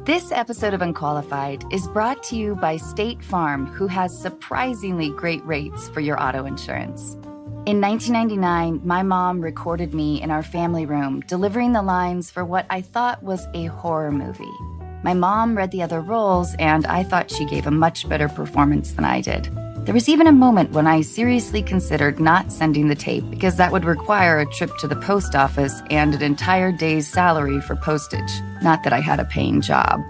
This episode of Unqualified is brought to you by State Farm, who has surprisingly great rates for your auto insurance. In 1999, my mom recorded me in our family room, delivering the lines for what I thought was a horror movie. My mom read the other roles, and I thought she gave a much better performance than I did. There was even a moment when I seriously considered not sending the tape because that would require a trip to the post office and an entire day's salary for postage. Not that I had a paying job.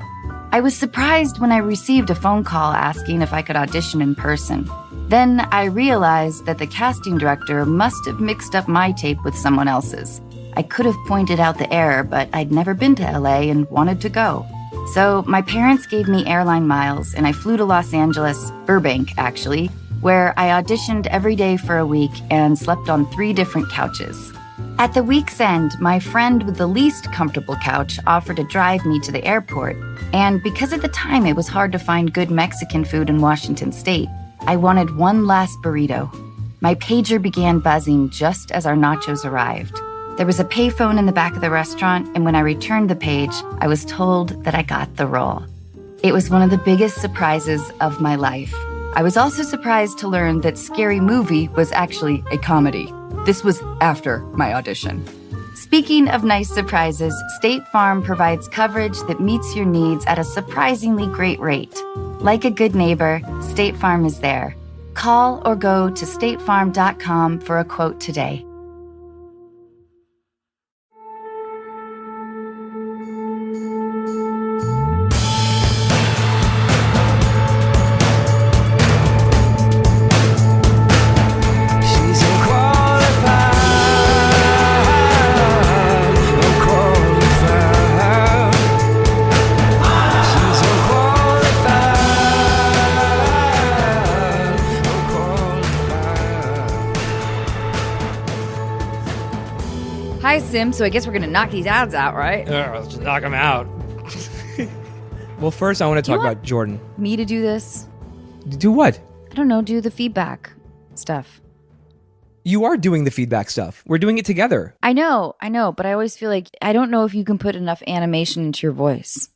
I was surprised when I received a phone call asking if I could audition in person. Then I realized that the casting director must have mixed up my tape with someone else's. I could have pointed out the error, but I'd never been to LA and wanted to go. So my parents gave me airline miles, and I flew to Los Angeles, Burbank actually, where I auditioned every day for a week and slept on 3 different couches. At the week's end, my friend with the least comfortable couch offered to drive me to the airport, and because at the time it was hard to find good Mexican food in Washington State, I wanted one last burrito. My pager began buzzing just as our nachos arrived. There was a payphone in the back of the restaurant, and when I returned the page, I was told that I got the role. It was one of the biggest surprises of my life. I was also surprised to learn that Scary Movie was actually a comedy. This was after my audition. Speaking of nice surprises, State Farm provides coverage that meets your needs at a surprisingly great rate. Like a good neighbor, State Farm is there. Call or go to statefarm.com for a quote today. Hi, Sim. So I guess we're going to knock these ads out, right? Let's just knock them out. Well, first I want to talk about Jordan. Me to do this? Do what? I don't know. Do the feedback stuff. You are doing the feedback stuff. We're doing it together. I know. But I always feel like I don't know if you can put enough animation into your voice.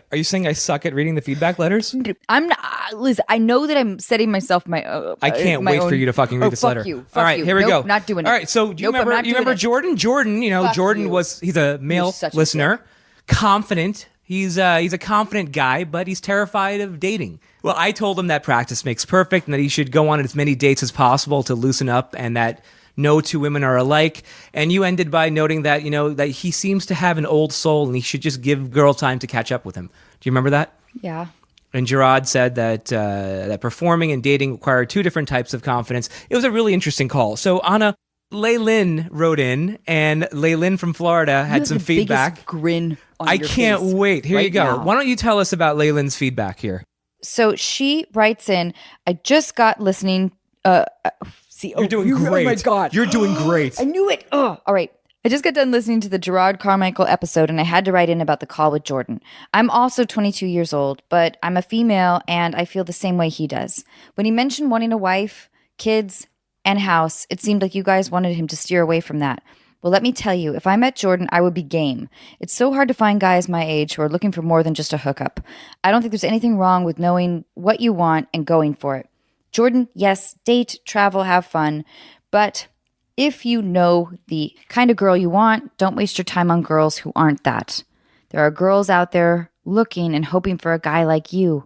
Are you saying I suck at reading the feedback letters? I'm not. Liz, I know that I'm setting myself my. I can't wait for you to fucking read this letter. Fuck you. All right, here we go. Not doing it. All right, so do you remember Jordan? Jordan, Jordan he's a male listener, confident. He's a confident guy, but he's terrified of dating. Well, I told him that practice makes perfect and that he should go on as many dates as possible to loosen up, and that no 2 women are alike. And you ended by noting that, that he seems to have an old soul and he should just give girl time to catch up with him. Do you remember that? Yeah. And Gerard said that that performing and dating require 2 different types of confidence. It was a really interesting call. So Anna, Laylin wrote in, and Laylin from Florida had some feedback. Biggest grin on I your can't face wait. Here you go. now. Why don't you tell us about Laylin's feedback here? So she writes in, I just got listening. You're doing great. Oh my God. You're doing great. I knew it. Oh, all right. I just got done listening to the Gerard Carmichael episode, and I had to write in about the call with Jordan. I'm also 22 years old, but I'm a female, and I feel the same way he does. When he mentioned wanting a wife, kids, and house, it seemed like you guys wanted him to steer away from that. Well, let me tell you, if I met Jordan, I would be game. It's so hard to find guys my age who are looking for more than just a hookup. I don't think there's anything wrong with knowing what you want and going for it. Jordan, yes, date, travel, have fun, but if you know the kind of girl you want, don't waste your time on girls who aren't that. There are girls out there looking and hoping for a guy like you.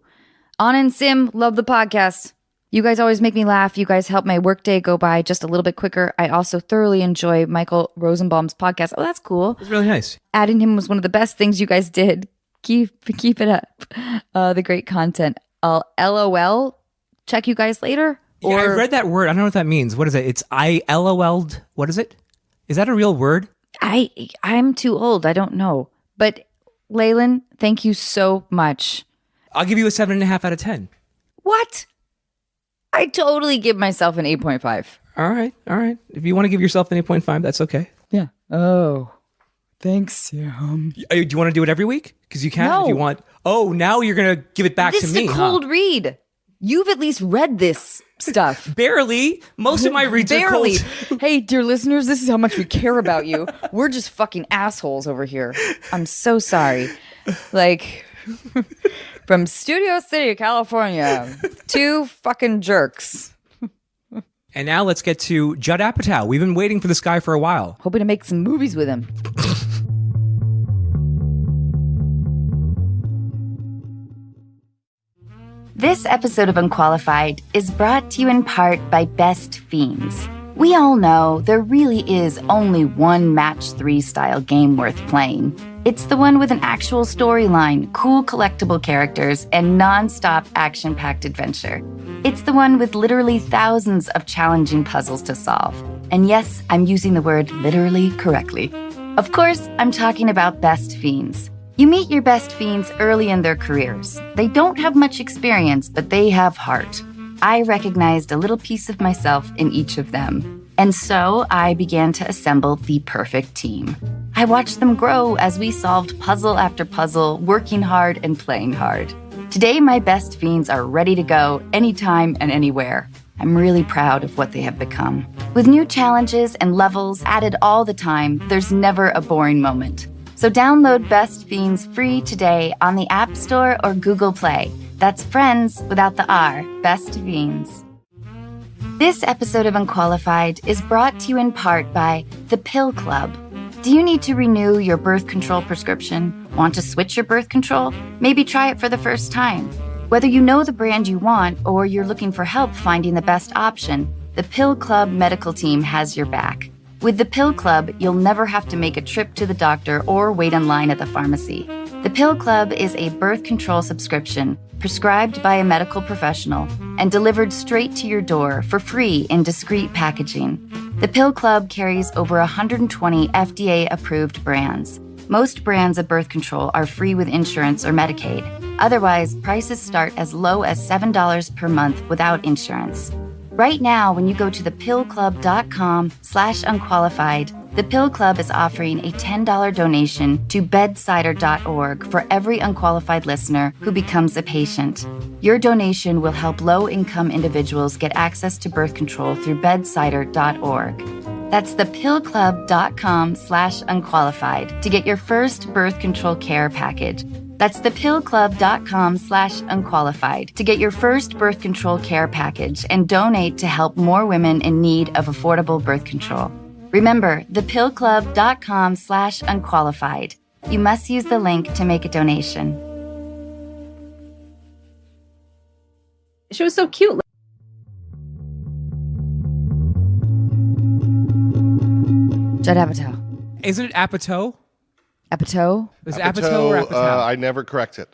Anna and Sim, love the podcast. You guys always make me laugh. You guys help my workday go by just a little bit quicker. I also thoroughly enjoy Michael Rosenbaum's podcast. Oh, that's cool. It's really nice. Adding him was one of the best things you guys did. Keep it up. The great content. I'll LOL. Check you guys later. Yeah, I read that word. I don't know what that means. What is it? It's I LOL'd. What is it? Is that a real word? I'm too old. I don't know. But Laylin, thank you so much. I'll give you a 7.5 out of 10. What? I totally give myself an 8.5. All right. If you want to give yourself an 8.5, that's okay. Yeah. Oh, thanks, Sam. Do you want to do it every week? Because you can No. if you want. Oh, now you're going to give it back This to is me, a cold read. You've at least read this stuff. Barely. Most of my reads are cold. Hey, dear listeners, this is how much we care about you. We're just fucking assholes over here. I'm so sorry. Like, from Studio City, California, 2 fucking jerks. And now let's get to Judd Apatow. We've been waiting for this guy for a while. Hoping to make some movies with him. This episode of Unqualified is brought to you in part by Best Fiends. We all know there really is only one match 3 style game worth playing. It's the one with an actual storyline, cool collectible characters, and non-stop action-packed adventure. It's the one with literally thousands of challenging puzzles to solve. And yes, I'm using the word literally correctly. Of course, I'm talking about Best Fiends. You meet your best fiends early in their careers. They don't have much experience, but they have heart. I recognized a little piece of myself in each of them. And so I began to assemble the perfect team. I watched them grow as we solved puzzle after puzzle, working hard and playing hard. Today, my best fiends are ready to go anytime and anywhere. I'm really proud of what they have become. With new challenges and levels added all the time, there's never a boring moment. So download Best Fiends free today on the App Store or Google Play. That's friends without the R, Best Fiends. This episode of Unqualified is brought to you in part by The Pill Club. Do you need to renew your birth control prescription? Want to switch your birth control? Maybe try it for the first time. Whether you know the brand you want or you're looking for help finding the best option, the Pill Club medical team has your back. With the Pill Club, you'll never have to make a trip to the doctor or wait in line at the pharmacy. The Pill Club is a birth control subscription prescribed by a medical professional and delivered straight to your door for free in discreet packaging. The Pill Club carries over 120 FDA-approved brands. Most brands of birth control are free with insurance or Medicaid. Otherwise, prices start as low as $7 per month without insurance. Right now, when you go to thepillclub.com/unqualified, the Pill Club is offering a $10 donation to bedsider.org for every unqualified listener who becomes a patient. Your donation will help low-income individuals get access to birth control through bedsider.org. That's thepillclub.com/unqualified to get your first birth control care package. That's thepillclub.com/unqualified to get your first birth control care package and donate to help more women in need of affordable birth control. Remember, thepillclub.com/unqualified. You must use the link to make a donation. She was so cute. Judd Apatow. Isn't it Apatow? Apatow? Is it Apatow or Apatow? I never correct it.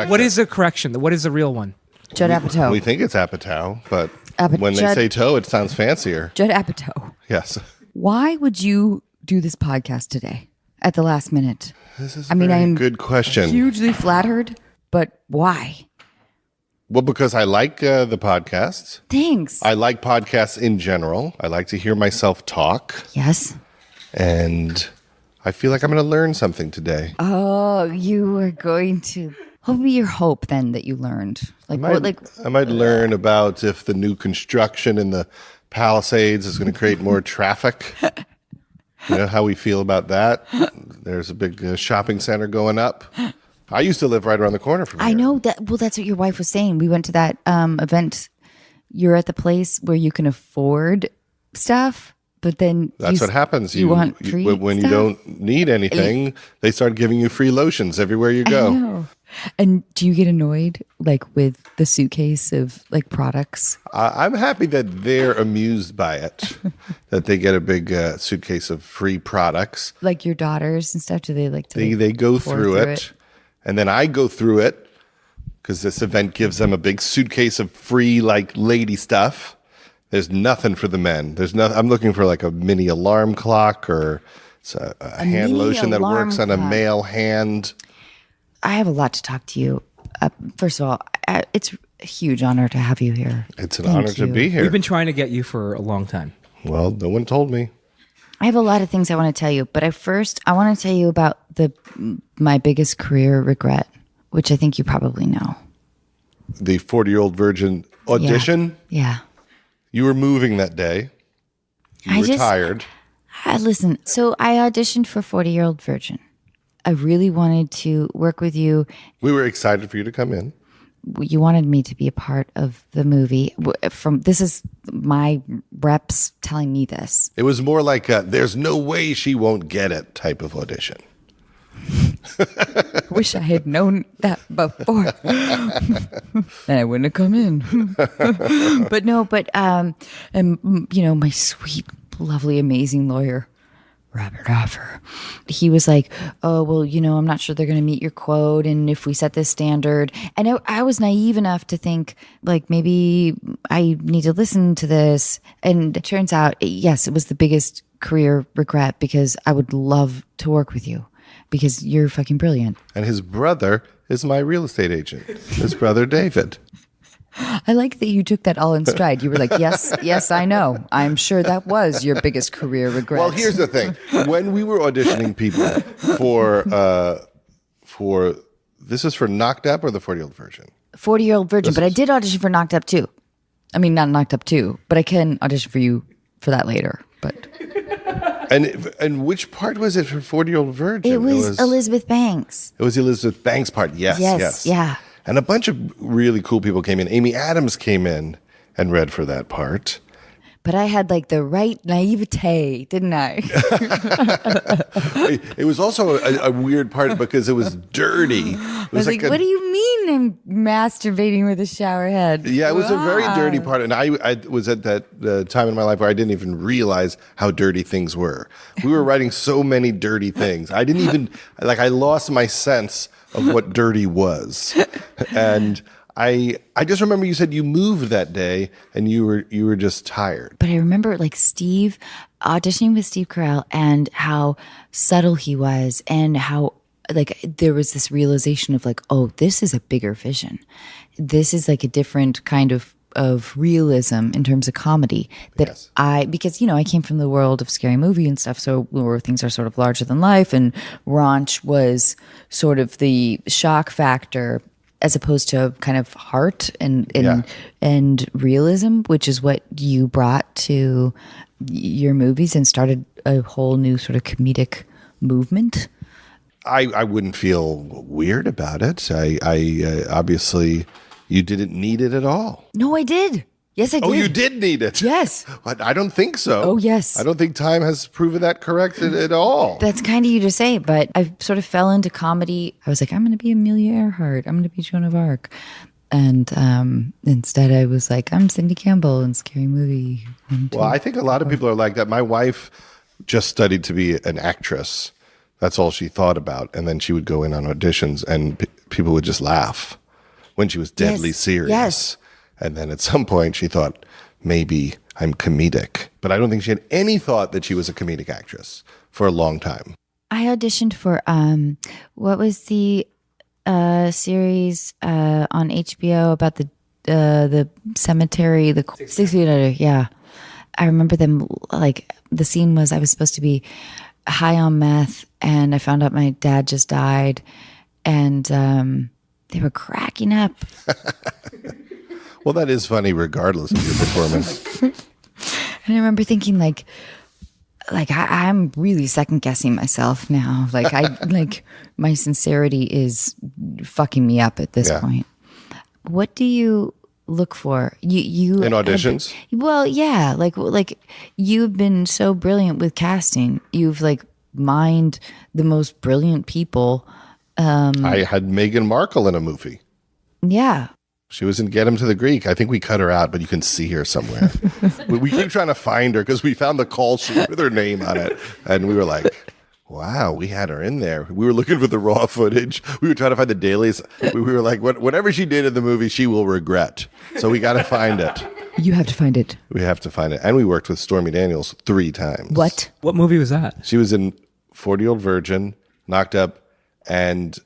What is the correction? What is the real one? Judd Apatow. We think it's Apatow, but when they say toe, it sounds fancier. Judd Apatow. Yes. Why would you do this podcast today at the last minute? This is a good question. Hugely flattered, but why? Well, because I like the podcasts. Thanks. I like podcasts in general. I like to hear myself talk. Yes. And I feel like I'm going to learn something today. Oh, you are going to. What would be your hope then that you learned? I might learn about if the new construction in the Palisades is going to create more traffic. You know how we feel about that. There's a big shopping center going up. I used to live right around the corner from here. I know that. Well, that's what your wife was saying. We went to that event. You're at the place where you can afford stuff, but then that's what happens. You want free when stuff? You don't need anything. They start giving you free lotions everywhere you go. I know. And do you get annoyed with the suitcase of products? I'm happy that they're amused by it, that they get a big suitcase of free products. Like your daughters and stuff. Do they like to? They go through it, and then I go through it because this event gives them a big suitcase of free lady stuff. There's nothing for the men. There's nothing. I'm looking for a mini alarm clock or a hand lotion that works on a male hand. I have a lot to talk to you. First of all, it's a huge honor to have you here. It's an honor to be here. We've been trying to get you for a long time. Well, no one told me. I have a lot of things I want to tell you, but I want to tell you about my biggest career regret, which I think you probably know. the 40-Year-Old Virgin audition. Yeah. You were moving that day. You were tired. Listen, so I auditioned for 40-Year-Old Virgin. I really wanted to work with you. We were excited for you to come in. You wanted me to be a part of the movie. This is my reps telling me this. It was more like a, there's no way she won't get it type of audition. Wish I had known that before. Then I wouldn't have come in. But my sweet, lovely, amazing lawyer, Robert Offer, he was like, oh, well, I'm not sure they're going to meet your quote. And if we set this standard, and I was naive enough to think like, maybe I need to listen to this. And it turns out, yes, it was the biggest career regret because I would love to work with you because you're fucking brilliant. And his brother is my real estate agent, his brother, David. I like that you took that all in stride. You were like, yes, I know. I'm sure that was your biggest career regret. Well, here's the thing. When we were auditioning people for this is for Knocked Up or the 40-Year-Old Virgin? 40-Year-Old Virgin, but I did audition for Knocked Up too. I mean, not Knocked Up 2, but I can audition for you for that later. But and which part was it for 40-Year-Old Virgin? It was Elizabeth Banks. It was the Elizabeth Banks part. Yes. Yeah. And a bunch of really cool people came in. Amy Adams came in and read for that part. But I had like the right naivete, didn't I? It was also a weird part because it was dirty. I was like, what do you mean I'm masturbating with a shower head? Yeah, it was a very dirty part. And I was at that time in my life where I didn't even realize how dirty things were. We were writing so many dirty things. I didn't even, I lost my sense of what dirty was. And I just remember you said you moved that day and you were just tired. But I remember Steve auditioning with Steve Carell and how subtle he was and how there was this realization of oh, this is a bigger vision. This is a different kind of realism in terms of comedy that yes. because I came from the world of Scary Movie and stuff, so where things are sort of larger than life, and Raunch was sort of the shock factor as opposed to kind of heart and realism, which is what you brought to your movies and started a whole new sort of comedic movement. I wouldn't feel weird about it. I obviously, you didn't need it at all. No, I did. Yes, I did. Oh, you did need it? Yes. But I don't think so. Oh, yes. I don't think time has proven that correct at all. That's kind of you to say, but I sort of fell into comedy. I was like, I'm going to be Amelia Earhart. I'm going to be Joan of Arc. And instead I was like, I'm Cindy Campbell in Scary Movie. Well, I think a lot of people are like that. My wife just studied to be an actress. That's all she thought about. And then she would go in on auditions and people would just laugh when she was deadly serious. Yes. And then at some point she thought, maybe I'm comedic. But I don't think she had any thought that she was a comedic actress for a long time. I auditioned for, what was the series on HBO about the cemetery, the 6 Feet Under? Yeah. I remember them, the scene was I was supposed to be high on meth and I found out my dad just died and they were cracking up. Well, that is funny regardless of your performance. And I remember thinking I'm really second guessing myself now. My sincerity is fucking me up at this point. What do you look for? You in auditions? Well, yeah, you've been so brilliant with casting. You've mined the most brilliant people. I had Meghan Markle in a movie. Yeah. She was in Get Him to the Greek. I think we cut her out, but you can see her somewhere. We keep trying to find her because we found the call sheet with her name on it. And we were like, wow, we had her in there. We were looking for the raw footage. We were trying to find the dailies. We were like, whatever she did in the movie, she will regret. So we got to find it. You have to find it. We have to find it. And we worked with Stormy Daniels 3 times. What? What movie was that? She was in 40-Year-Old Virgin, Knocked Up, and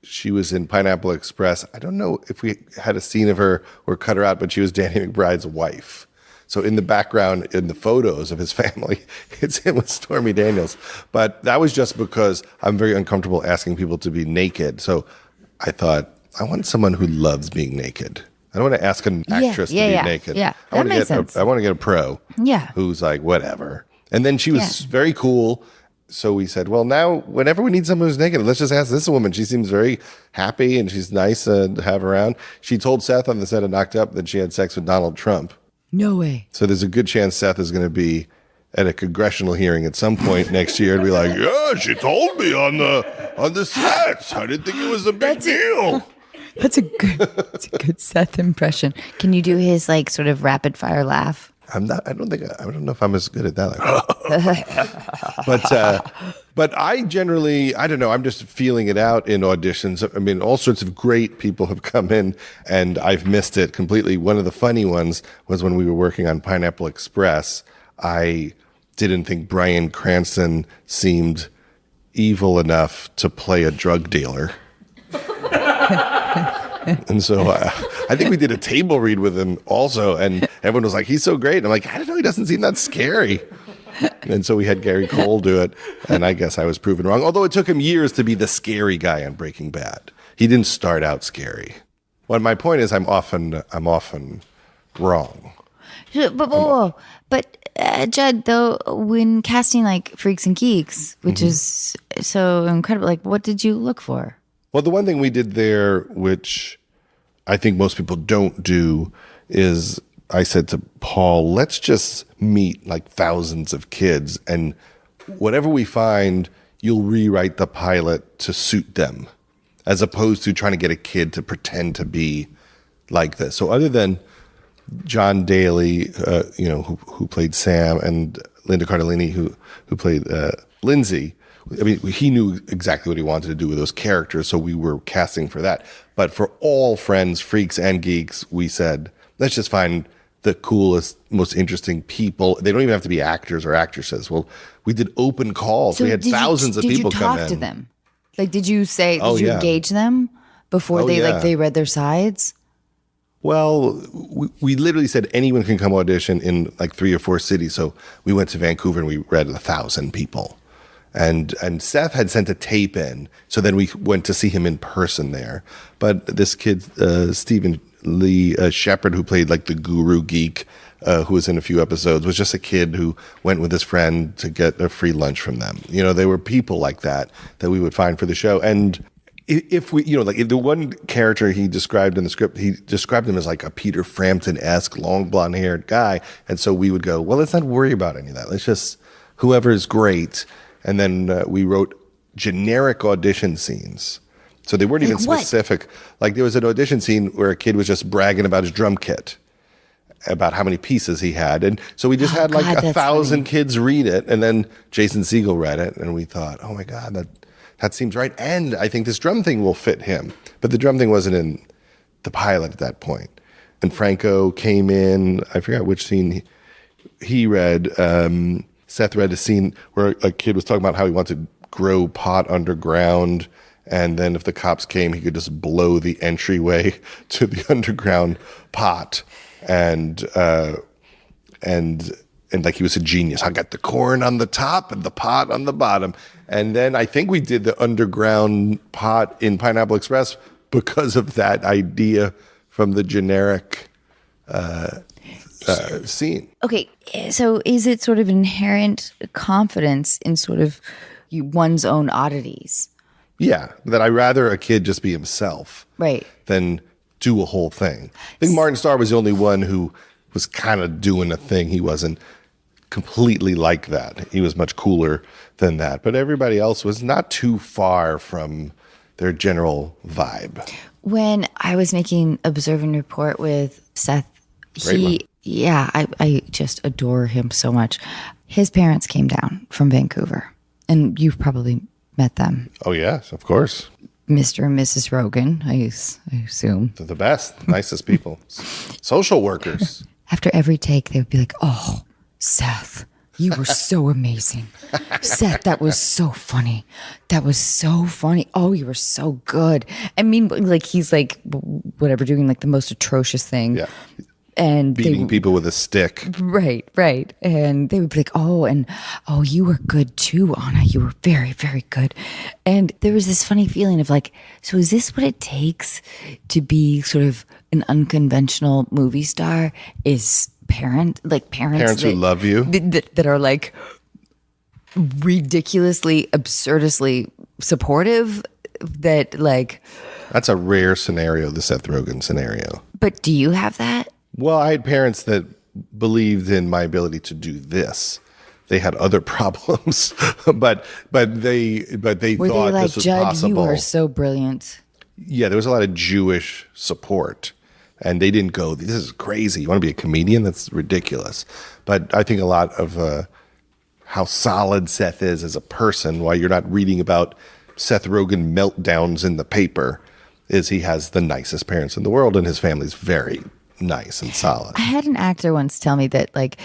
she was in Pineapple Express. I don't know if we had a scene of her or cut her out, but she was Danny McBride's wife. So in the background, in the photos of his family, it's him with Stormy Daniels. But that was just because I'm very uncomfortable asking people to be naked. So I thought, I want someone who loves being naked. I don't want to ask an actress to be naked. Yeah, I want to get a pro. Yeah. Who's like, whatever. And then she was very cool. So we said, well, now whenever we need someone who's naked, let's just ask this woman. She seems very happy and she's nice to have around. She told Seth on the set of Knocked Up that she had sex with Donald Trump. No way. So there's a good chance Seth is going to be at a congressional hearing at some point next year and be like, yeah, she told me on the set. I didn't think it was a big deal. That's a good Seth impression. Can you do his like sort of rapid fire laugh? I don't know if I'm as good at that. But I generally, I don't know. I'm just feeling it out in auditions. I mean, all sorts of great people have come in and I've missed it completely. One of the funny ones was when we were working on Pineapple Express. I didn't think Bryan Cranston seemed evil enough to play a drug dealer. And so I think we did a table read with him also, and everyone was like, he's so great. And I'm like, I don't know, he doesn't seem that scary. And so we had Gary Cole do it, and I guess I was proven wrong. Although it took him years to be the scary guy on Breaking Bad. He didn't start out scary. Well, my point is I'm often wrong. But Judd, though, when casting like Freaks and Geeks, which is so incredible, like what did you look for? Well, the one thing we did there, which I think most people don't do, is I said to Paul, let's just meet like thousands of kids, and whatever we find, you'll rewrite the pilot to suit them, as opposed to trying to get a kid to pretend to be like this. So other than John Daly, who played Sam, and Linda Cardellini, who played Lindsay, I mean, he knew exactly what he wanted to do with those characters, so we were casting for that. But for all Friends, Freaks, and Geeks, we said, let's just find the coolest, most interesting people. They don't even have to be actors or actresses. Well, we did open calls. So we had thousands of people come in. Did you talk to them? Like, did you engage them before they read their sides? Well, we literally said anyone can come audition in like 3 or 4 cities. So we went to Vancouver and we read 1,000 people. And Seth had sent a tape in, so then we went to see him in person there. But this kid, Stephen Lee Shepard, who played like the guru geek, who was in a few episodes, was just a kid who went with his friend to get a free lunch from them. You know, they were people like that we would find for the show. And if we, like the one character he described in the script, he described him as like a Peter Frampton-esque, long blonde-haired guy. And so we would go, well, let's not worry about any of that. Let's just, whoever is great. And then we wrote generic audition scenes. So they weren't even specific. Like there was an audition scene where a kid was just bragging about his drum kit, about how many pieces he had. And so we just had like 1,000 kids read it. And then Jason Segel read it. And we thought, oh my God, that seems right. And I think this drum thing will fit him. But the drum thing wasn't in the pilot at that point. And Franco came in. I forgot which scene he read. Seth read a scene where a kid was talking about how he wanted to grow pot underground, and then if the cops came, he could just blow the entryway to the underground pot, and like he was a genius. I got the corn on the top and the pot on the bottom, and then I think we did the underground pot in Pineapple Express because of that idea from the generic scene. Okay, so is it sort of inherent confidence in sort of one's own oddities? Yeah, that I'd rather a kid just be himself, right, than do a whole thing. I think Martin Starr was the only one who was kind of doing a thing. He wasn't completely like that. He was much cooler than that. But everybody else was not too far from their general vibe. When I was making Observe and Report with Seth, I just adore him so much. His parents came down from Vancouver, and you've probably met them. Oh, yes, of course. Mr. and Mrs. Rogen, I assume. They're the best, nicest people. Social workers. After every take, they would be like, oh, Seth, you were so amazing. Seth, that was so funny. That was so funny. Oh, you were so good. I mean, like, he's like, whatever, doing like the most atrocious thing. Yeah. and beating people with a stick. Right. And they would be like, oh, you were good too, Anna. You were very, very good. And there was this funny feeling of like, so is this what it takes to be sort of an unconventional movie star? Is parents who love you that are like ridiculously, absurdly supportive. That's a rare scenario, the Seth Rogen scenario. But do you have that? Well, I had parents that believed in my ability to do this. They had other problems, but they Were thought they like, this was Judd, possible. you are so brilliant. Yeah, there was a lot of Jewish support, and they didn't go, this is crazy. You want to be a comedian? That's ridiculous. But I think a lot of how solid Seth is as a person, why you're not reading about Seth Rogen meltdowns in the paper, is he has the nicest parents in the world, and his family's very nice and solid. I had an actor once tell me that, like,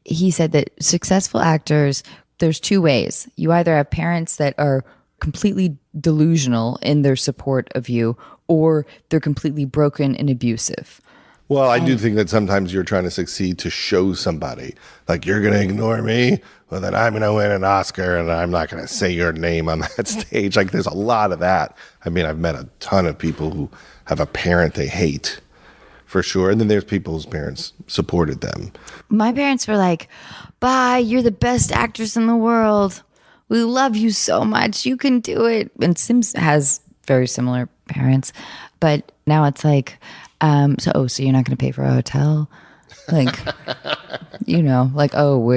he said that successful actors, there's two ways. You either have parents that are completely delusional in their support of you, or they're completely broken and abusive. Well, I do think that sometimes you're trying to succeed to show somebody, like, you're going to ignore me, well, then I'm going to win an Oscar and I'm not going to say your name on that stage. Like, there's a lot of that. I mean, I've met a ton of people who have a parent they hate, for sure. And then there's people whose parents supported them. My parents were like, bye, you're the best actress in the world. We love you so much. You can do it. And Sims has very similar parents. But now it's like, so you're not going to pay for a hotel? Like, like,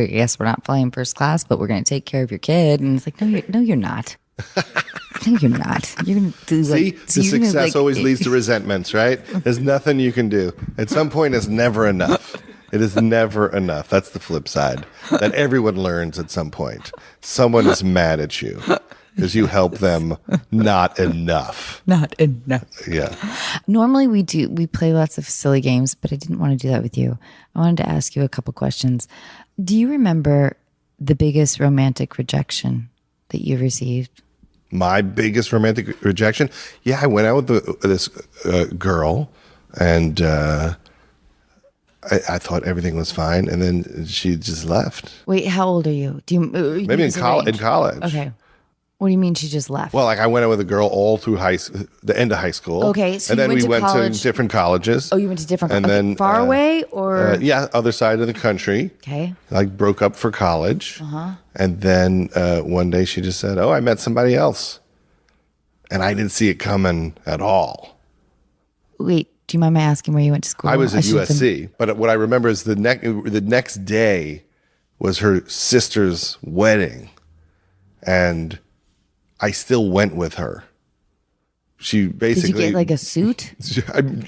yes, we're not flying first class, but we're going to take care of your kid. And it's like, no, you're not. No, you're not. You're going to do like... See, the success always leads to resentments, right? There's nothing you can do. At some point, it's never enough. It is never enough. That's the flip side. That everyone learns at some point. Someone is mad at you because you help them not enough. Not enough. Yeah. Normally we play lots of silly games, but I didn't want to do that with you. I wanted to ask you a couple questions. Do you remember the biggest romantic rejection that you received? My biggest romantic rejection? Yeah, I went out with this girl, and I thought everything was fine, and then she just left. Wait, how old are you? Maybe in college. Okay. What do you mean she just left? Well, like, I went out with a girl all through the end of high school. Okay, so and then we went to different colleges. Oh, you went to different colleges. And then far away or? Yeah, other side of the country. Okay. Like, broke up for college. And then one day she just said, I met somebody else. And I didn't see it coming at all. Wait, do you mind my asking where you went to school? I was at USC. But what I remember is the next day was her sister's wedding. And I still went with her. She basically... Did you get like a suit?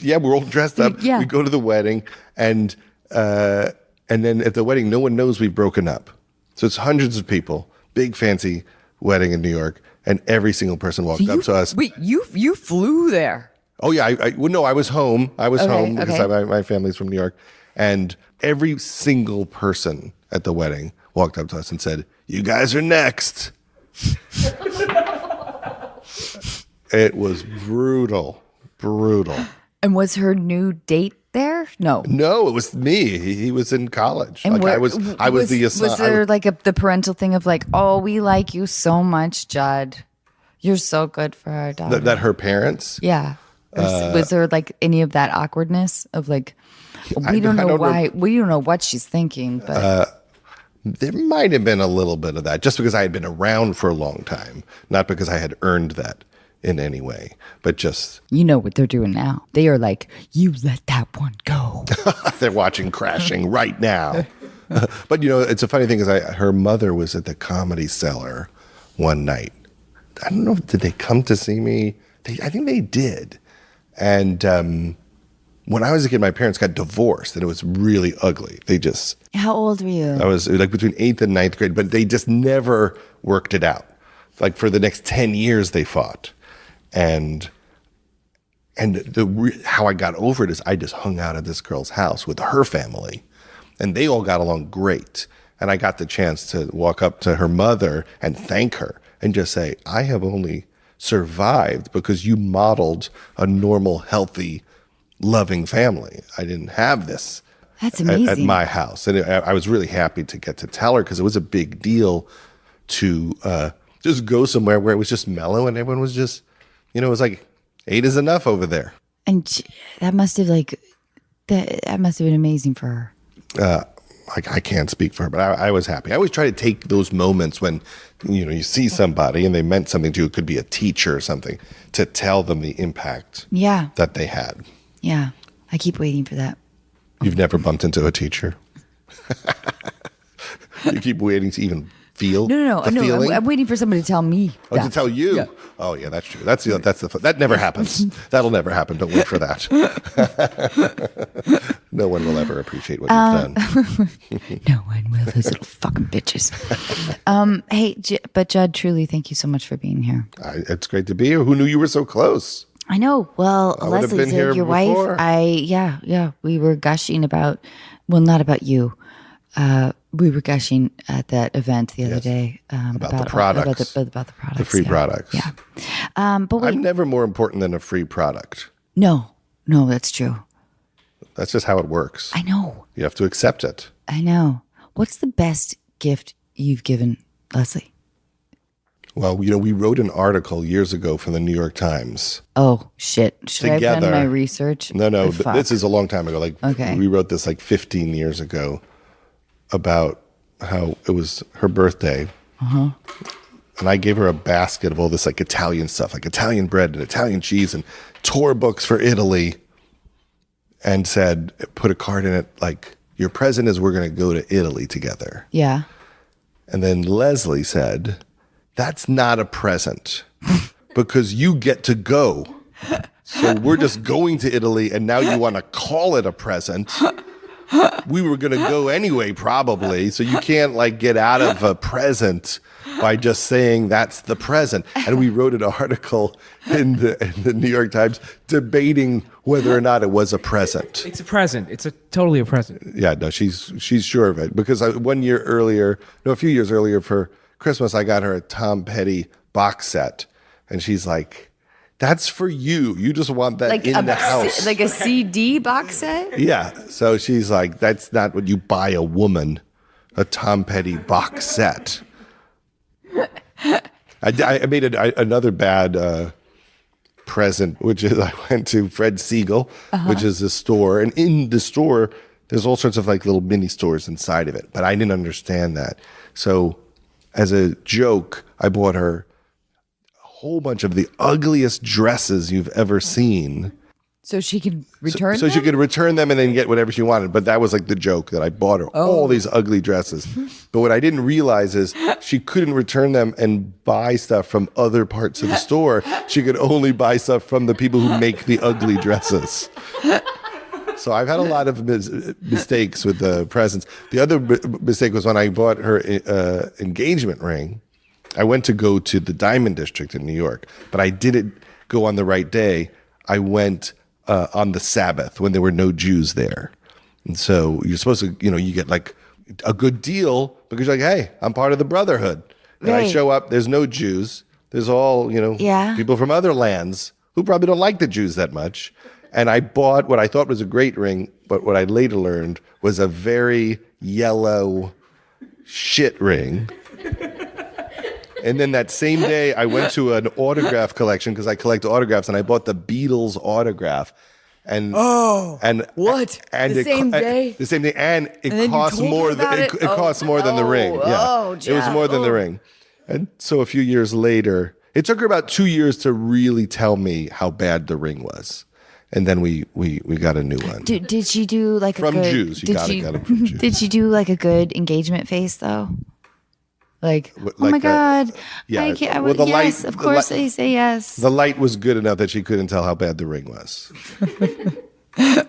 Yeah, we're all dressed up. Yeah. We go to the wedding, and then at the wedding, no one knows we've broken up. So it's hundreds of people, big fancy wedding in New York, and every single person walked up to us. Wait, you flew there? Oh yeah, I was home. I was home because okay. my family's from New York, and every single person at the wedding walked up to us and said, "You guys are next." It was brutal. And was her new date there? No, it was me. He was in college. And like, I was the assigned. Was there like the parental thing of like, oh, we like you so much, Judd. You're so good for our daughter. That her parents? Yeah. Was there like any of that awkwardness of like, we don't know why, we don't know what she's thinking, but. There might have been a little bit of that, just because I had been around for a long time, not because I had earned that in any way, but just... You know what they're doing now. They are like, you let that one go. They're watching Crashing right now. But, it's a funny thing is her mother was at the Comedy Cellar one night. I don't know, did they come to see me? I think they did. And when I was a kid, my parents got divorced, and it was really ugly. They just... How old were you? I was like between 8th and 9th grade, but they just never worked it out. Like for the next 10 years, they fought. And how I got over it is I just hung out at this girl's house with her family, and they all got along great. And I got the chance to walk up to her mother and thank her and just say, I have only survived because you modeled a normal, healthy loving family. I didn't have this. That's amazing. At my house. And I was really happy to get to tell her because it was a big deal to just go somewhere where it was just mellow and everyone was just, it was like 8 is enough over there. And that must have that must have been amazing for her. I can't speak for her, but I was happy. I always try to take those moments when, you see somebody and they meant something to you. It could be a teacher or something, to tell them the impact that they had. Yeah. I keep waiting for that. You've never bumped into a teacher? You keep waiting to even feel No. I'm waiting for somebody to tell me. Oh, to tell you? Yeah. Oh, yeah, that's true. That never happens. That'll never happen. Don't wait for that. No one will ever appreciate what you've done. No one will. Those little fucking bitches. Hey, but Judd, truly, thank you so much for being here. It's great to be here. Who knew you were so close? I know. Well, Leslie said your before. wife. We were gushing about. Well, not about you. We were gushing at that event the other day about the products, about the products, the free products. Yeah, but wait. I'm never more important than a free product. No, that's true. That's just how it works. I know. You have to accept it. I know. What's the best gift you've given Leslie? Well, we wrote an article years ago for the New York Times. Oh, shit. Should I have done my research? No. This is a long time ago. Okay. We wrote this 15 years ago about how it was her birthday. Uh-huh. And I gave her a basket of all this Italian stuff, like Italian bread and Italian cheese and tour books for Italy. And said, put a card in it your present is we're going to go to Italy together. Yeah. And then Leslie said, that's not a present because you get to go. So we're just going to Italy and now you want to call it a present. We were going to go anyway, probably. So you can't get out of a present by just saying that's the present. And we wrote an article in the New York Times debating whether or not it was a present. It's a present. It's totally a present. Yeah, no, she's sure of it because a few years earlier for Christmas, I got her a Tom Petty box set, and she's like, "That's for you. You just want that in the house, like a CD box set." Yeah. So she's like, "That's not what you buy a woman, a Tom Petty box set." I made another bad present, which is I went to Fred Siegel, which is a store, and in the store there's all sorts of little mini stores inside of it, but I didn't understand that. So as a joke, I bought her a whole bunch of the ugliest dresses you've ever seen. So she could return them? So she could return them and then get whatever she wanted. But that was the joke, that I bought her all these ugly dresses. But what I didn't realize is she couldn't return them and buy stuff from other parts of the store. She could only buy stuff from the people who make the ugly dresses. So I've had a lot of mistakes with the presents. The other mistake was when I bought her engagement ring. I went to go to the Diamond District in New York, but I didn't go on the right day. I went on the Sabbath when there were no Jews there. And so you're supposed to, you get a good deal because you're hey, I'm part of the brotherhood. And I show up, there's no Jews. There's all, people from other lands who probably don't like the Jews that much. And I bought what I thought was a great ring, but what I later learned was a very yellow shit ring. And then that same day, I went to an autograph collection because I collect autographs, and I bought the Beatles autograph. And what? And the same day, and it costs more. It costs more than the ring. Yeah, it was more than the ring. And so a few years later, it took her about 2 years to really tell me how bad the ring was. And then we got a new one. Did she do from a good, Jews? You got it from Jews. Did she do a good engagement face though? Oh my God! Yeah. Yes, of course they say yes. The light was good enough that she couldn't tell how bad the ring was.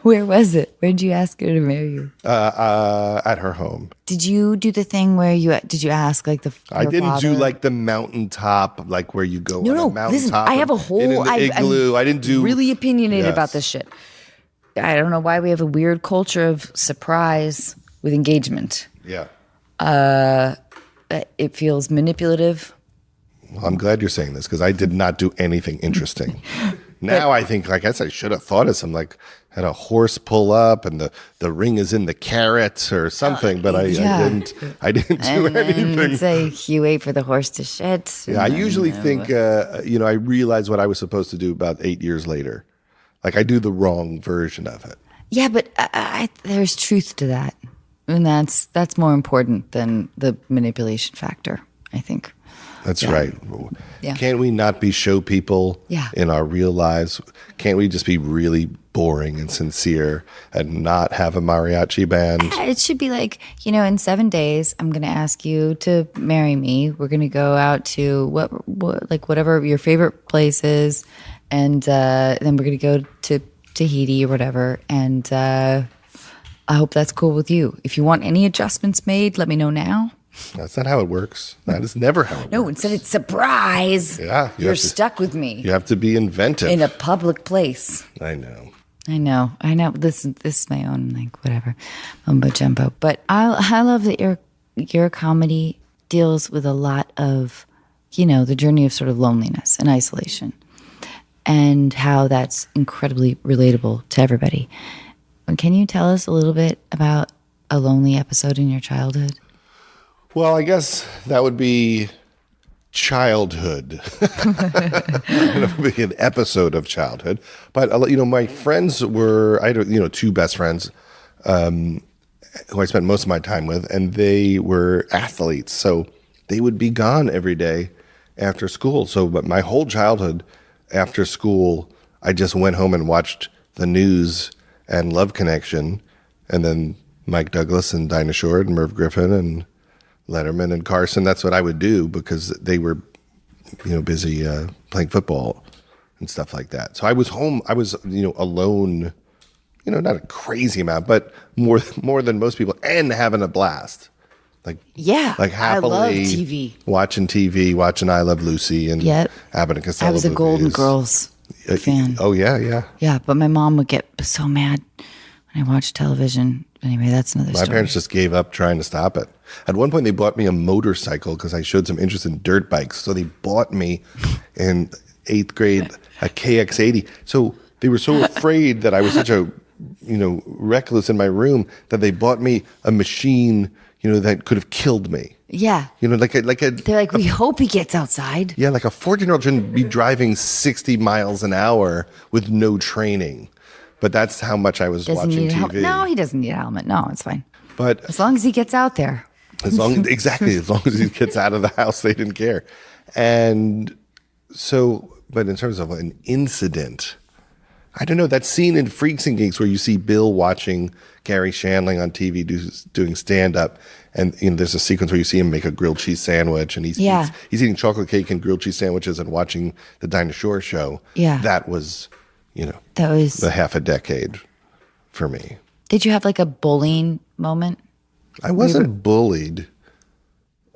Where was it? Where did you ask her to marry you? At her home. Did you do the thing where did you ask I didn't do the mountaintop, where you go on a mountaintop. Listen, I have a whole igloo. I didn't do really opinionated about this shit. I don't know why we have a weird culture of surprise with engagement. Yeah. It feels manipulative. Well, I'm glad you're saying this because I did not do anything interesting. Now I think, like I said, I should have thought of some, like had a horse pull up and the ring is in the carrots or something, but I didn't do anything. And say you wait for the horse to shit. Yeah, I usually think, I realized what I was supposed to do about 8 years later. Like I do the wrong version of it. Yeah, but there's truth to that. And that's more important than the manipulation factor, I think. That's right. Yeah. Can't we not be show people in our real lives? Can't we just be really boring and sincere and not have a mariachi band? It should be like, in 7 days, I'm going to ask you to marry me. We're going to go out to whatever your favorite place is. And then we're going to go to Tahiti or whatever. And I hope that's cool with you. If you want any adjustments made, let me know now. That's not how it works. That is never how it works. No, instead it's surprise. Yeah. You're stuck with me. You have to be inventive. In a public place. I know. This is my own, whatever, mumbo jumbo. But I love that your comedy deals with a lot of, the journey of sort of loneliness and isolation and how that's incredibly relatable to everybody. Can you tell us a little bit about a lonely episode in your childhood? Well, I guess that would be childhood. It would be an episode of childhood. But, my friends were, I had, two best friends who I spent most of my time with, and they were athletes. So they would be gone every day after school. But my whole childhood after school, I just went home and watched the news and Love Connection, and then Mike Douglas and Dinah Shore and Merv Griffin and Letterman and Carson. That's what I would do because they were, busy playing football and stuff like that. So I was home. I was, alone, not a crazy amount, but more than most people, and having a blast. Like happily I love TV. Watching I Love Lucy and Abbott and Costello. I was a Golden Girls fan. Oh yeah. Yeah, but my mom would get so mad when I watched television. Anyway, that's another story. My parents just gave up trying to stop it. At one point, they bought me a motorcycle because I showed some interest in dirt bikes. So they bought me in 8th grade a KX80. So they were so afraid that I was such a, reckless in my room that they bought me a machine, that could have killed me. Yeah. They're like, we hope he gets outside. Yeah, like a 14-year-old shouldn't be driving 60 miles an hour with no training. But that's how much I was watching TV. No, he doesn't need a helmet. No, it's fine. But as long as he gets out there. As long as he gets out of the house, they didn't care. And so, but in terms of an incident, I don't know, that scene in Freaks and Geeks where you see Bill watching Gary Shandling on TV doing stand-up, and there's a sequence where you see him make a grilled cheese sandwich, and he's eating chocolate cake and grilled cheese sandwiches and watching the Dinah Shore show. Yeah. That was, that was the half a decade for me. Did you have like a bullying moment? I wasn't bullied.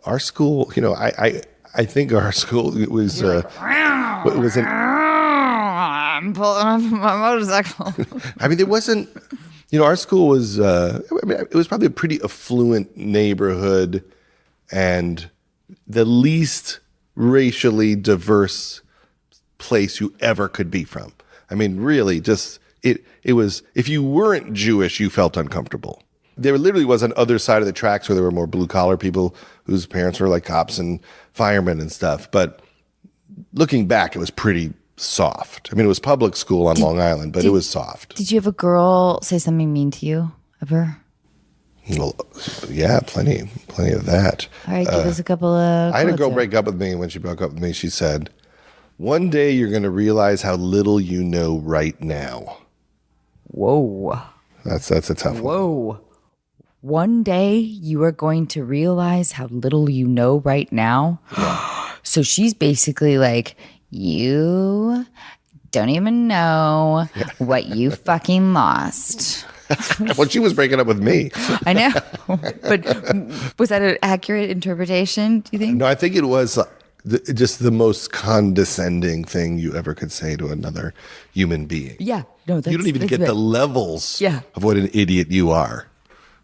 Our school, I think our school was an. I'm pulling off my motorcycle. I mean, there wasn't. Our school was. It was probably a pretty affluent neighborhood, and the least racially diverse place you ever could be from. I mean, really, just it was. If you weren't Jewish, you felt uncomfortable. There literally was an other side of the tracks where there were more blue collar people whose parents were like cops and firemen and stuff. But looking back, it was pretty soft. I mean, it was public school on Long Island, but it was soft. Did you have a girl say something mean to you ever? Well, yeah, plenty of that. All right, give us a couple of. I had a girl break up with me, and when she broke up with me, she said, "One day you're going to realize how little you know right now." Whoa. That's a tough one. Whoa. One day you are going to realize how little you know right now. Yeah. So she's basically like, you don't even know what you fucking lost. Well, she was breaking up with me. I know. But was that an accurate interpretation, do you think? No, I think it was just the most condescending thing you ever could say to another human being. Yeah. No, you don't even get the levels of what an idiot you are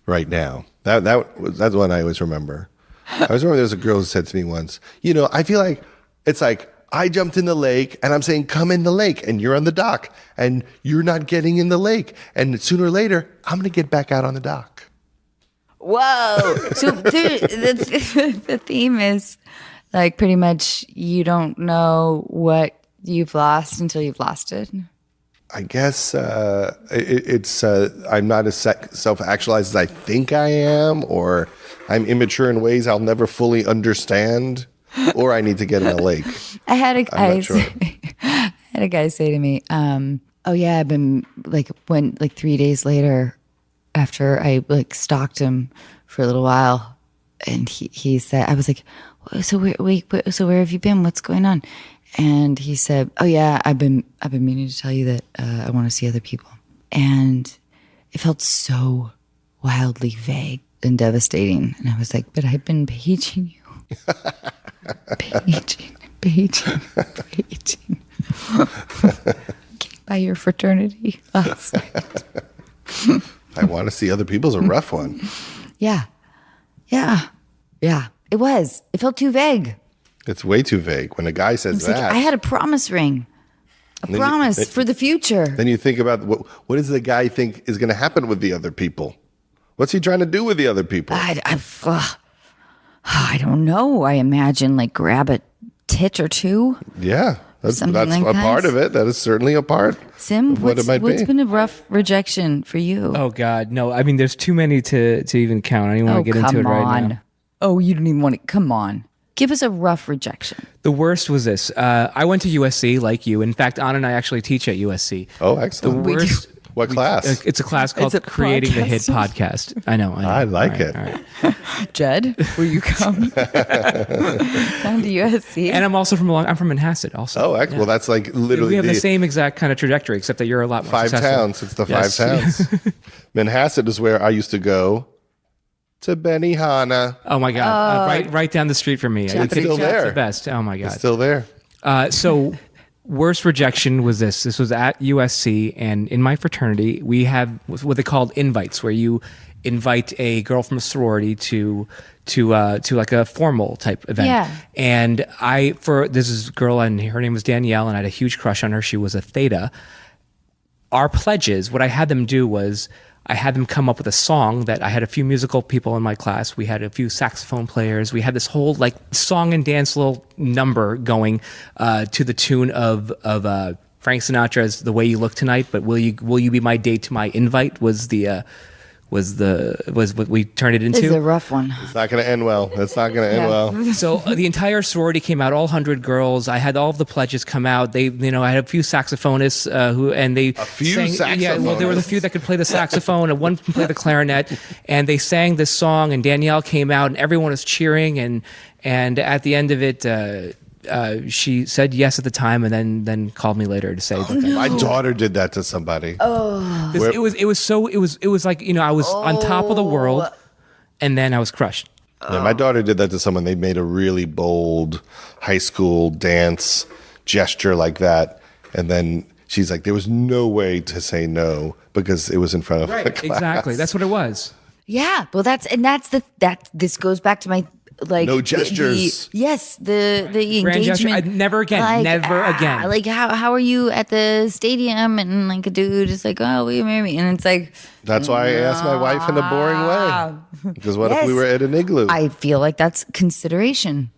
right now. That's one I always remember. I always remember there was a girl who said to me once, I feel like it's like I jumped in the lake and I'm saying, come in the lake, and you're on the dock and you're not getting in the lake. And sooner or later, I'm going to get back out on the dock. Whoa. So the theme is like pretty much you don't know what you've lost until you've lost it. I guess it's I'm not as self-actualized as I think I am, or I'm immature in ways I'll never fully understand, or I need to get in a lake. I had a guy say to me, "Oh yeah, I've been like 3 days later after I like stalked him for a little while, and he said, I was like, so where have you been? What's going on?" And he said, "Oh yeah, I've been meaning to tell you that I want to see other people." And it felt so wildly vague and devastating. And I was like, "But I've been paging you, paging. Came by your fraternity last night." I want to see other people's a rough one. Yeah. It was. It felt too vague. It's way too vague. When a guy says that. Like, I had a promise ring. A promise for the future. Then you think about what does the guy think is going to happen with the other people? What's he trying to do with the other people? I don't know. I imagine like grab a tit or two. Yeah. That's like a part of it. That is certainly a part Sim, of what it might be. What's been a rough rejection for you? Oh, God. No, I mean, there's too many to even count. I don't even want to get into it right now. Oh, you don't even want to. Come on. Give us a rough rejection. The worst was this. I went to USC like you. In fact, Anna and I actually teach at USC. Oh, excellent. The worst. What class? It's a class called Creating the Hit Podcast. I know. I like it. All right. Judd, will you come? Come to USC. And I'm also I'm from Manhasset also. Oh, excellent. Yeah. Well, that's like literally we have the same exact kind of trajectory, except that you're a lot more successful. 5 towns. It's the 5 towns. Manhasset is where I used to go to Benihana. Oh my God! Right down the street from me. It's still there. The best. Oh my God! It's still there. So, worst rejection was this. This was at USC, and in my fraternity, we have what they called invites, where you invite a girl from a sorority to like a formal type event. Yeah. And this is a girl, and her name was Danielle, and I had a huge crush on her. She was a Theta. Our pledges, what I had them do was, I had them come up with a song that I had a few musical people in my class. We had a few saxophone players. We had this whole like song and dance little number going to the tune of Frank Sinatra's "The Way You Look Tonight." But will you be my date to my invite was what we turned it into. This is a rough one. It's not going to end well. It's not going to end well. So the entire sorority came out, all 100 girls. I had all of the pledges come out. I had a few saxophonists saxophonists. Yeah, well, there were a few that could play the saxophone, and one could play the clarinet, and they sang this song. And Danielle came out, and everyone was cheering. And at the end of it, she said yes at the time, and then called me later to say My daughter did that to somebody. It was like, I was on top of the world, and then I was crushed. Yeah, my daughter did that to someone. They made a really bold high school dance gesture like that, and then she's like, there was no way to say no because it was in front of the class. Exactly, that's what it was. Yeah, well, this goes back to my. Like no gestures. The Grand engagement. Never again. Never again. Like how are you at the stadium and like a dude is like, "Oh, will you marry me?" And it's like that's why I asked my wife in a boring way. Because what if we were at an igloo? I feel like that's consideration.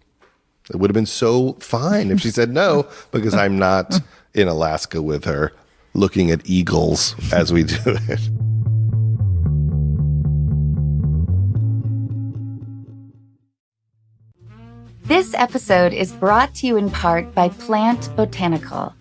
It would have been so fine if she said no, because I'm not in Alaska with her looking at eagles as we do it. This episode is brought to you in part by Plant Botanical.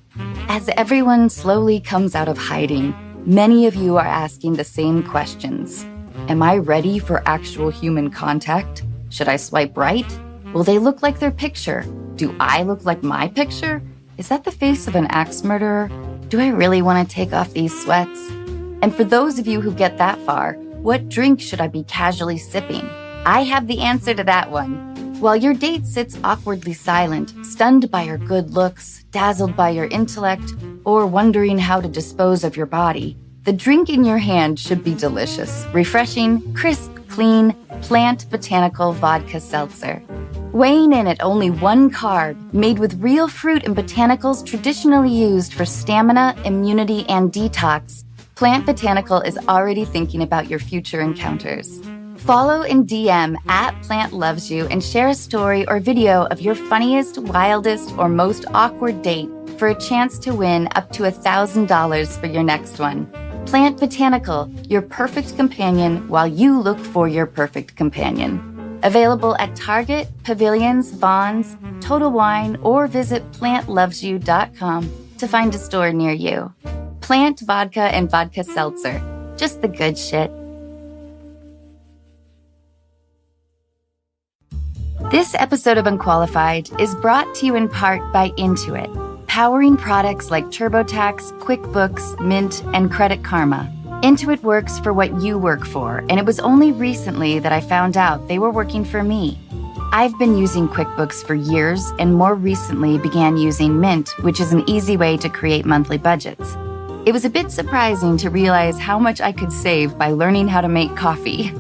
As everyone slowly comes out of hiding, many of you are asking the same questions. Am I ready for actual human contact? Should I swipe right? Will they look like their picture? Do I look like my picture? Is that the face of an axe murderer? Do I really want to take off these sweats? And for those of you who get that far, what drink should I be casually sipping? I have the answer to that one. While your date sits awkwardly silent, stunned by your good looks, dazzled by your intellect, or wondering how to dispose of your body, the drink in your hand should be delicious, refreshing, crisp, clean, Plant Botanical Vodka Seltzer. Weighing in at only 1 carb, made with real fruit and botanicals traditionally used for stamina, immunity, and detox, Plant Botanical is already thinking about your future encounters. Follow and DM @PlantLovesYou and share a story or video of your funniest, wildest, or most awkward date for a chance to win up to $1,000 for your next one. Plant Botanical, your perfect companion while you look for your perfect companion. Available at Target, Pavilions, Vons, Total Wine, or visit plantlovesyou.com to find a store near you. Plant Vodka and Vodka Seltzer. Just the good shit. This episode of Unqualified is brought to you in part by Intuit, powering products like TurboTax, QuickBooks, Mint, and Credit Karma. Intuit works for what you work for, and it was only recently that I found out they were working for me. I've been using QuickBooks for years and more recently began using Mint, which is an easy way to create monthly budgets. It was a bit surprising to realize how much I could save by learning how to make coffee.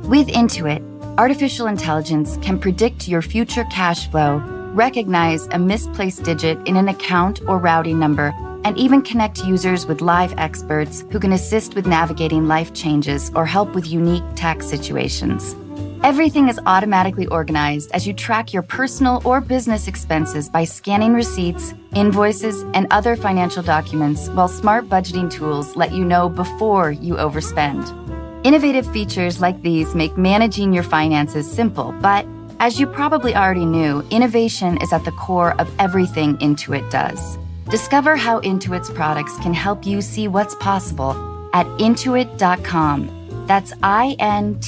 With Intuit, artificial intelligence can predict your future cash flow, recognize a misplaced digit in an account or routing number, and even connect users with live experts who can assist with navigating life changes or help with unique tax situations. Everything is automatically organized as you track your personal or business expenses by scanning receipts, invoices, and other financial documents, while smart budgeting tools let you know before you overspend. Innovative features like these make managing your finances simple, but as you probably already knew, innovation is at the core of everything Intuit does. Discover how Intuit's products can help you see what's possible at intuit.com. That's INTUIT.com.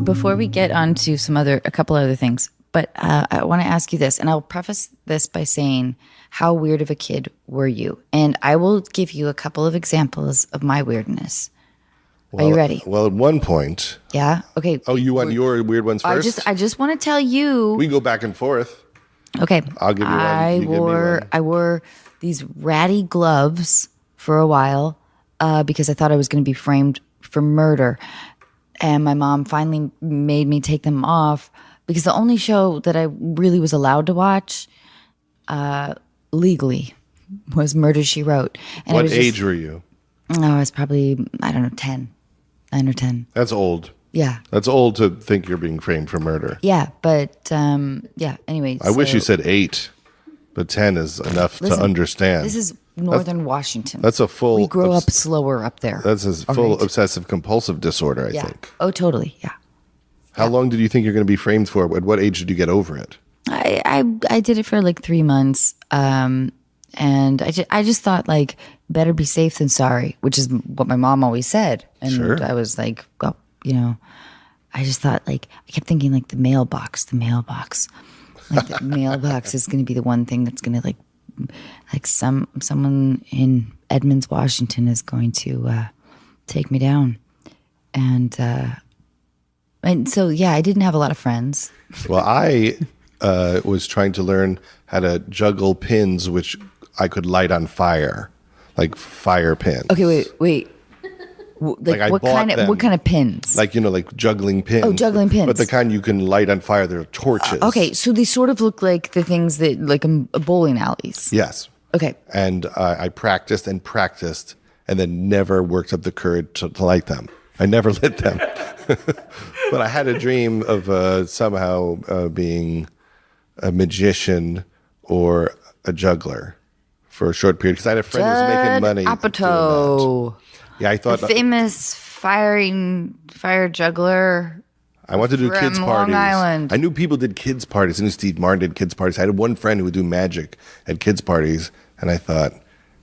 Before we get on to a couple other things, but I want to ask you this, and I'll preface this by saying, how weird of a kid were you? And I will give you a couple of examples of my weirdness. Well, are you ready? Well, at one point. Yeah. Okay. Oh, you want your weird ones first? I just want to tell you. We go back and forth. Okay. I'll give you one. You give me one. I wore these ratty gloves for a while because I thought I was going to be framed for murder, and my mom finally made me take them off because the only show that I really was allowed to watch legally was Murder, She Wrote. And what age were you? I was probably 9 or 10. That's old. Yeah. That's old to think you're being framed for murder. Yeah, but yeah, anyway. I wish you said 8, but 10 is enough to understand. This is Northern Washington. That's a full... We grow up slower up there. That's a full obsessive compulsive disorder, I think. Oh, totally, yeah. How long did you think you're going to be framed for? At what age did you get over it? I did it for like 3 months, and I just thought, like, better be safe than sorry, which is what my mom always said. And sure. I was like, well, I just thought, like, I kept thinking, like, the mailbox. Like, the mailbox is going to be the one thing that's going to, like someone in Edmonds, Washington is going to take me down. And so, yeah, I didn't have a lot of friends. Well, I was trying to learn how to juggle pins, which I could light on fire, like fire pins. Okay, wait. Like what kind of pins? Like, like juggling pins. Oh, juggling pins. But the kind you can light on fire, they're torches. Okay, so they sort of look like the things that, like, bowling alleys. Yes. Okay. And I practiced, and then never worked up the courage to light them. I never lit them. But I had a dream of somehow being a magician or a juggler for a short period, because I had a friend who was making money. Judd Apatow. Yeah, I thought the famous fire juggler. I wanted to do kids parties. Long Island. I knew people did kids parties. I knew Steve Martin did kids parties. I had one friend who would do magic at kids parties, and I thought,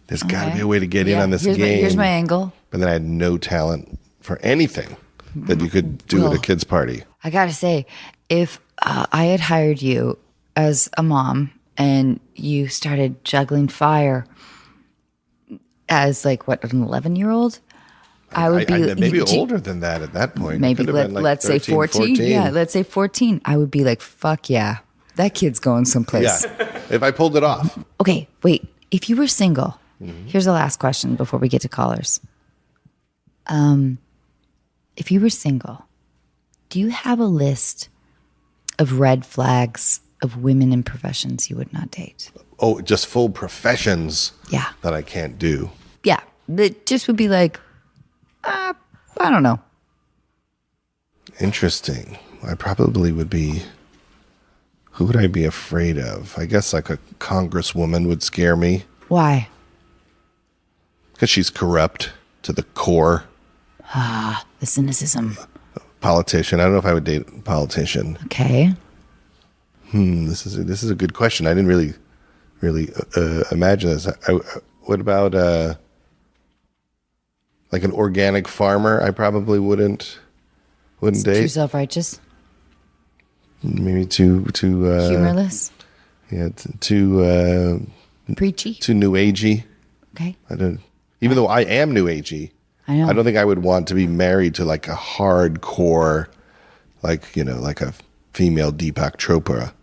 there's got to be a way to get in on this game. Here's my angle. But then I had no talent for anything that you could do at a kids party. I gotta say, if I had hired you as a mom and you started juggling fire as, like, what, an 11-year-old? I would be maybe older than that at that point. Maybe let's say 14. Yeah, let's say 14. I would be like, fuck yeah, that kid's going someplace. Yeah, if I pulled it off. Okay, wait. If you were single, here's the last question before we get to callers. If you were single, do you have a list of red flags of women in professions you would not date? Oh, just full professions Yeah. that I can't do. Yeah. That just would be like, I don't know. Interesting. I probably would be... Who would I be afraid of? I guess like a congresswoman would scare me. Why? Because she's corrupt to the core. The cynicism. Politician. I don't know if I would date a politician. Okay. This is a good question. I didn't really imagine this. What about like an organic farmer? I probably wouldn't Too date. self-righteous. Maybe too Humorless. yeah, too Preachy. too new agey. Okay. I don't. Even though I am new agey, I know. I don't think I would want to be married to like a hardcore, like like a female Deepak Chopra.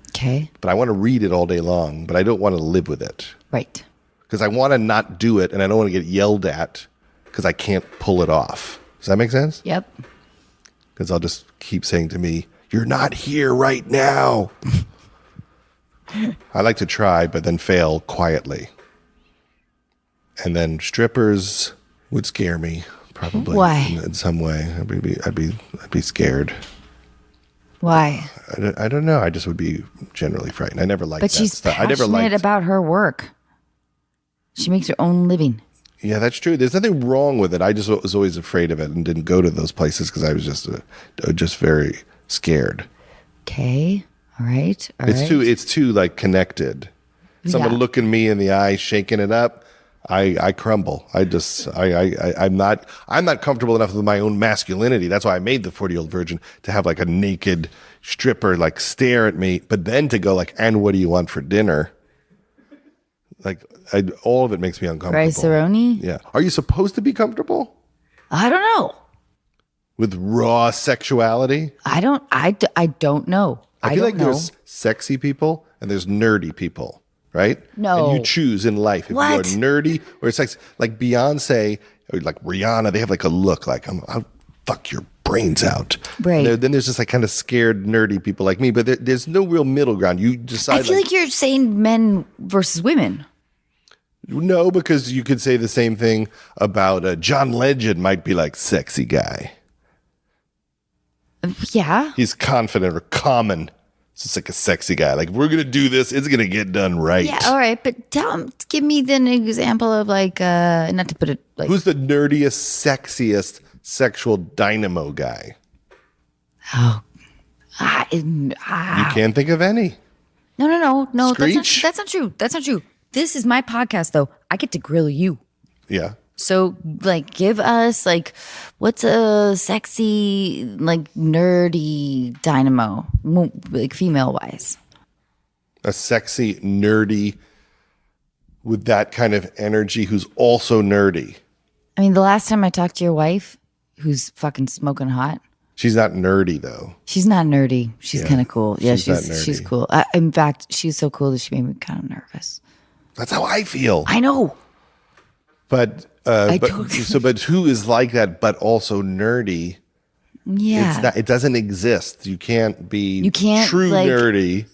Okay. But I want to read it all day long. But I don't want to live with it Right. because I want to not do it, and I don't want to get yelled at because I can't pull it off. Does that make sense? Yep. Because I'll just keep saying to me, "You're not here right now." I like to try, but then fail quietly. And then strippers would scare me, probably. Why? In some way, I'd be scared. Why? I don't know. I just would be generally frightened. I never liked But that she's stuff. I never passionate liked. about her work. She makes her own living. Yeah, that's true. There's nothing wrong with it. I just was always afraid of it and didn't go to those places because I was just very scared. Okay. All right. All right. It's too like connected. Someone Yeah. looking me in the eye, shaking it up, I crumble. I'm not comfortable enough with my own masculinity. That's why I made the 40-year-old virgin, to have like a naked stripper like stare at me, but then to go like, "And what do you want for dinner?" Like all of it makes me uncomfortable. Rice-a-roni? Yeah. Are you supposed to be comfortable I don't know. with raw sexuality? I don't know. I feel don't like know. there's sexy people and there's nerdy people, right? No. And you choose in life if What? you are nerdy or sexy. Like Beyonce or like Rihanna, they have like a look like, I'll fuck your brains out. Right. Then there's just like kind of scared nerdy people like me, but there's no real middle ground. You decide. I feel like you're saying men versus women. No, because you could say the same thing about John Legend might be like sexy guy. Yeah. He's confident or common. It's just like a sexy guy. Like, if we're going to do this, it's going to get done right. Yeah. All right. But give me then an example of like, not to put it like. Who's the nerdiest, sexiest, sexual dynamo guy? Oh. You can't think of any. No. Screech? That's not true. That's not true. This is my podcast, though. I get to grill you. Yeah. So, like, give us, like, what's a sexy, like, nerdy dynamo, like, female-wise? A sexy, nerdy, with that kind of energy who's also nerdy. I mean, the last time I talked to your wife, who's fucking smoking hot, She's not nerdy, though. she's not nerdy. She's Yeah. kind of cool. Yeah, She's not nerdy. she's cool. In fact, she's so cool that she made me kind of nervous. That's how I feel. I know. But who is like that, but also nerdy? Yeah. It doesn't exist. You can't be You can't, true like- nerdy.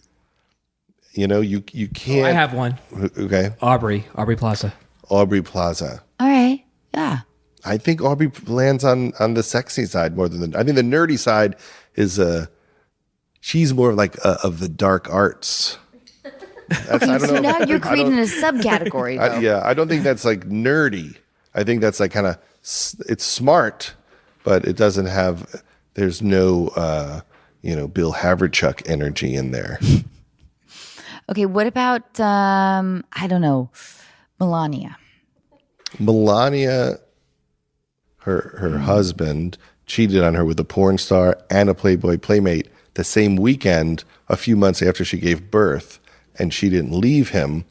You know, you can't. I have one. Okay. Aubrey Plaza. Aubrey Plaza. All right. Yeah. I think Aubrey lands on the sexy side more than I think the nerdy side is she's more like of the dark arts. I don't So know. now you're creating a subcategory, though. I don't think that's like nerdy. I think that's like kind of it's smart, but it doesn't have. There's no Bill Haverchuck energy in there. Okay, what about I don't know, Melania? Melania, her husband cheated on her with a porn star and a Playboy playmate the same weekend, a few months after she gave birth, and she didn't leave him.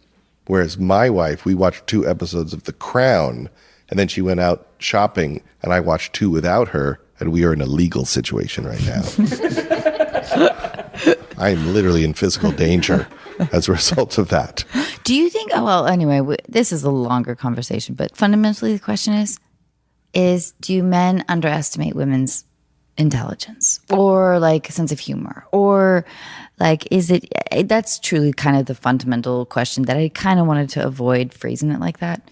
Whereas my wife, we watched 2 episodes of The Crown, and then she went out shopping, and I watched 2 without her, and we are in a legal situation right now. I am literally in physical danger as a result of that. Do you think? Oh well. Anyway, this is a longer conversation, but fundamentally, the question is: is, do men underestimate women's intelligence or like sense of humor, or like is it, that's truly kind of the fundamental question that I kind of wanted to avoid phrasing it like that.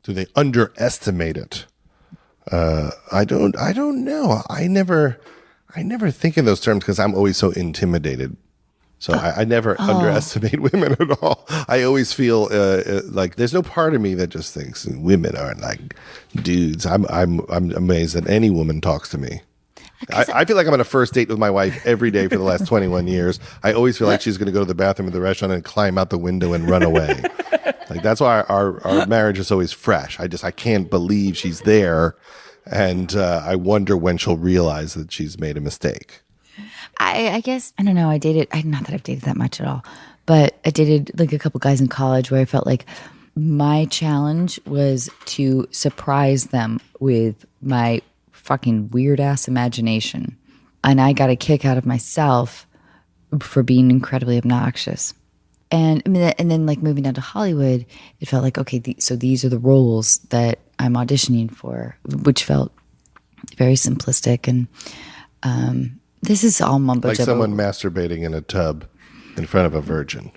Do they underestimate it? I don't know. I never think in those terms because I'm always so intimidated. So I never underestimate women at all. I always feel like there's no part of me that just thinks women aren't like dudes. I'm amazed that any woman talks to me. I feel like I'm on a first date with my wife every day for the last 21 years. I always feel like she's going to go to the bathroom at the restaurant and climb out the window and run away. Like that's why our marriage is always fresh. I can't believe she's there, and I wonder when she'll realize that she's made a mistake. I guess, I don't know, not that I've dated that much at all, but I dated like a couple guys in college where I felt like my challenge was to surprise them with my fucking weird ass imagination. And I got a kick out of myself for being incredibly obnoxious. And then like moving down to Hollywood, it felt like, okay, so these are the roles that I'm auditioning for, which felt very simplistic. And this is all mumbo like jumbo. Someone masturbating in a tub in front of a virgin.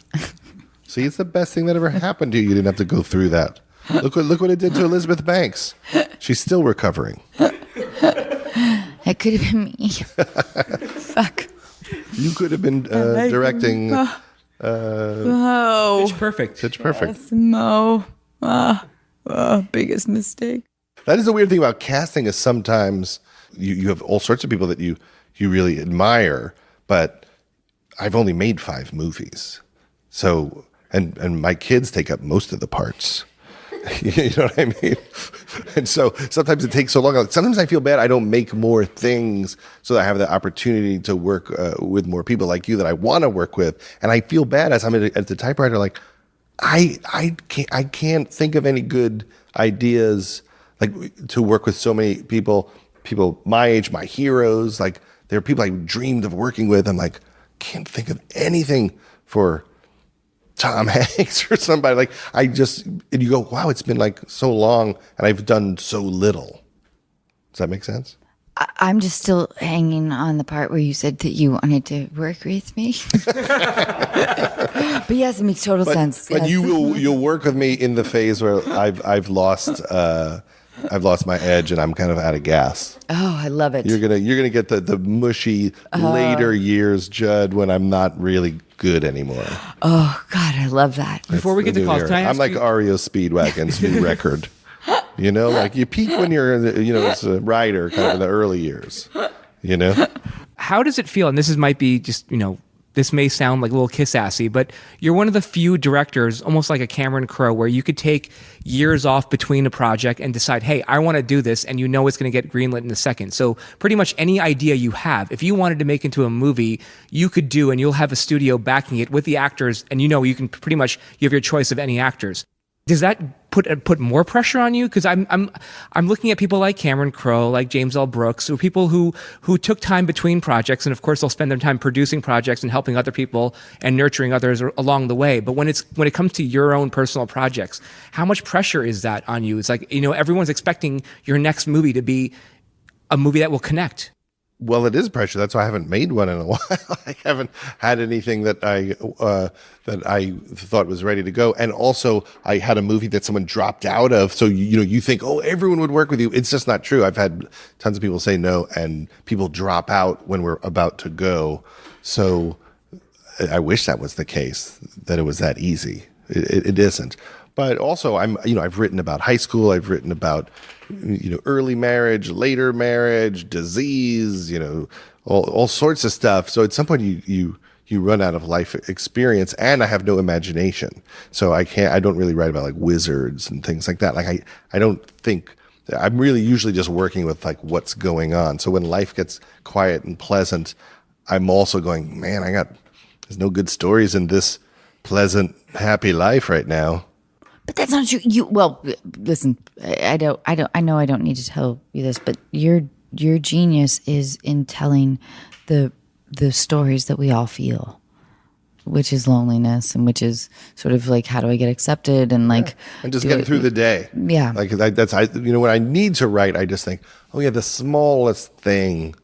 See, it's the best thing that ever happened to you. You didn't have to go through that. Look what it did to Elizabeth Banks. She's still recovering. It could have been me. Fuck. You could have been directing Pitch Perfect. Pitch Perfect. Yes, Mo. Biggest mistake. That is the weird thing about casting is sometimes you have all sorts of people that you really admire, but I've only made 5 movies. So, and my kids take up most of the parts. You know what I mean? And so sometimes it takes so long. Sometimes I feel bad I don't make more things so that I have the opportunity to work with more people like you that I want to work with. And I feel bad as I'm at the typewriter, like I can't think of any good ideas like to work with so many people my age, my heroes. Like there are people I dreamed of working with. I'm like, can't think of anything for Tom Hanks or somebody. Like and you go, wow, it's been like so long and I've done so little. Does that make sense? I'm just still hanging on the part where you said that you wanted to work with me. But yes, it makes total sense. But yes. you'll work with me in the phase where I've lost my edge and I'm kind of out of gas. Oh, I love it. You're gonna get the mushy later years, Judd, when I'm not really good anymore. Oh God, I love that. Before we get to calls, I'm like REO Speedwagon's new record. You know, like you peak when you're, as a writer, kind of in the early years. You know, how does it feel? And this might be just, this may sound like a little kiss-assy, but you're one of the few directors, almost like a Cameron Crowe, where you could take years off between a project and decide, hey, I want to do this, and it's going to get greenlit in a second. So pretty much any idea you have, if you wanted to make into a movie, you could do, and you'll have a studio backing it with the actors, and you can pretty much, you have your choice of any actors. Does that put more pressure on you? Because I'm looking at people like Cameron Crowe, like James L. Brooks, who are people who took time between projects, and of course they'll spend their time producing projects and helping other people and nurturing others along the way. But when it comes to your own personal projects, how much pressure is that on you? It's like everyone's expecting your next movie to be a movie that will connect. Well, it is pressure. That's why I haven't made one in a while. I haven't had anything that I thought was ready to go. And also, I had a movie that someone dropped out of. So you think, oh, everyone would work with you. It's just not true. I've had tons of people say no, and people drop out when we're about to go. So I wish that was the case, that it was that easy. It isn't. But also, I've written about high school. I've written about, early marriage, later marriage, disease, all sorts of stuff. So at some point, you run out of life experience, and I have no imagination. So I don't really write about like wizards and things like that. Like I don't think, I'm really usually just working with like what's going on. So when life gets quiet and pleasant, I'm also going, man, there's no good stories in this pleasant, happy life right now. But that's not true. Listen, I know I don't need to tell you this, but your genius is in telling the stories that we all feel. which is loneliness, and which is sort of like, how do I get accepted, and like, and just getting through the day. Yeah, like when I need to write, I just think, oh yeah, the smallest thing,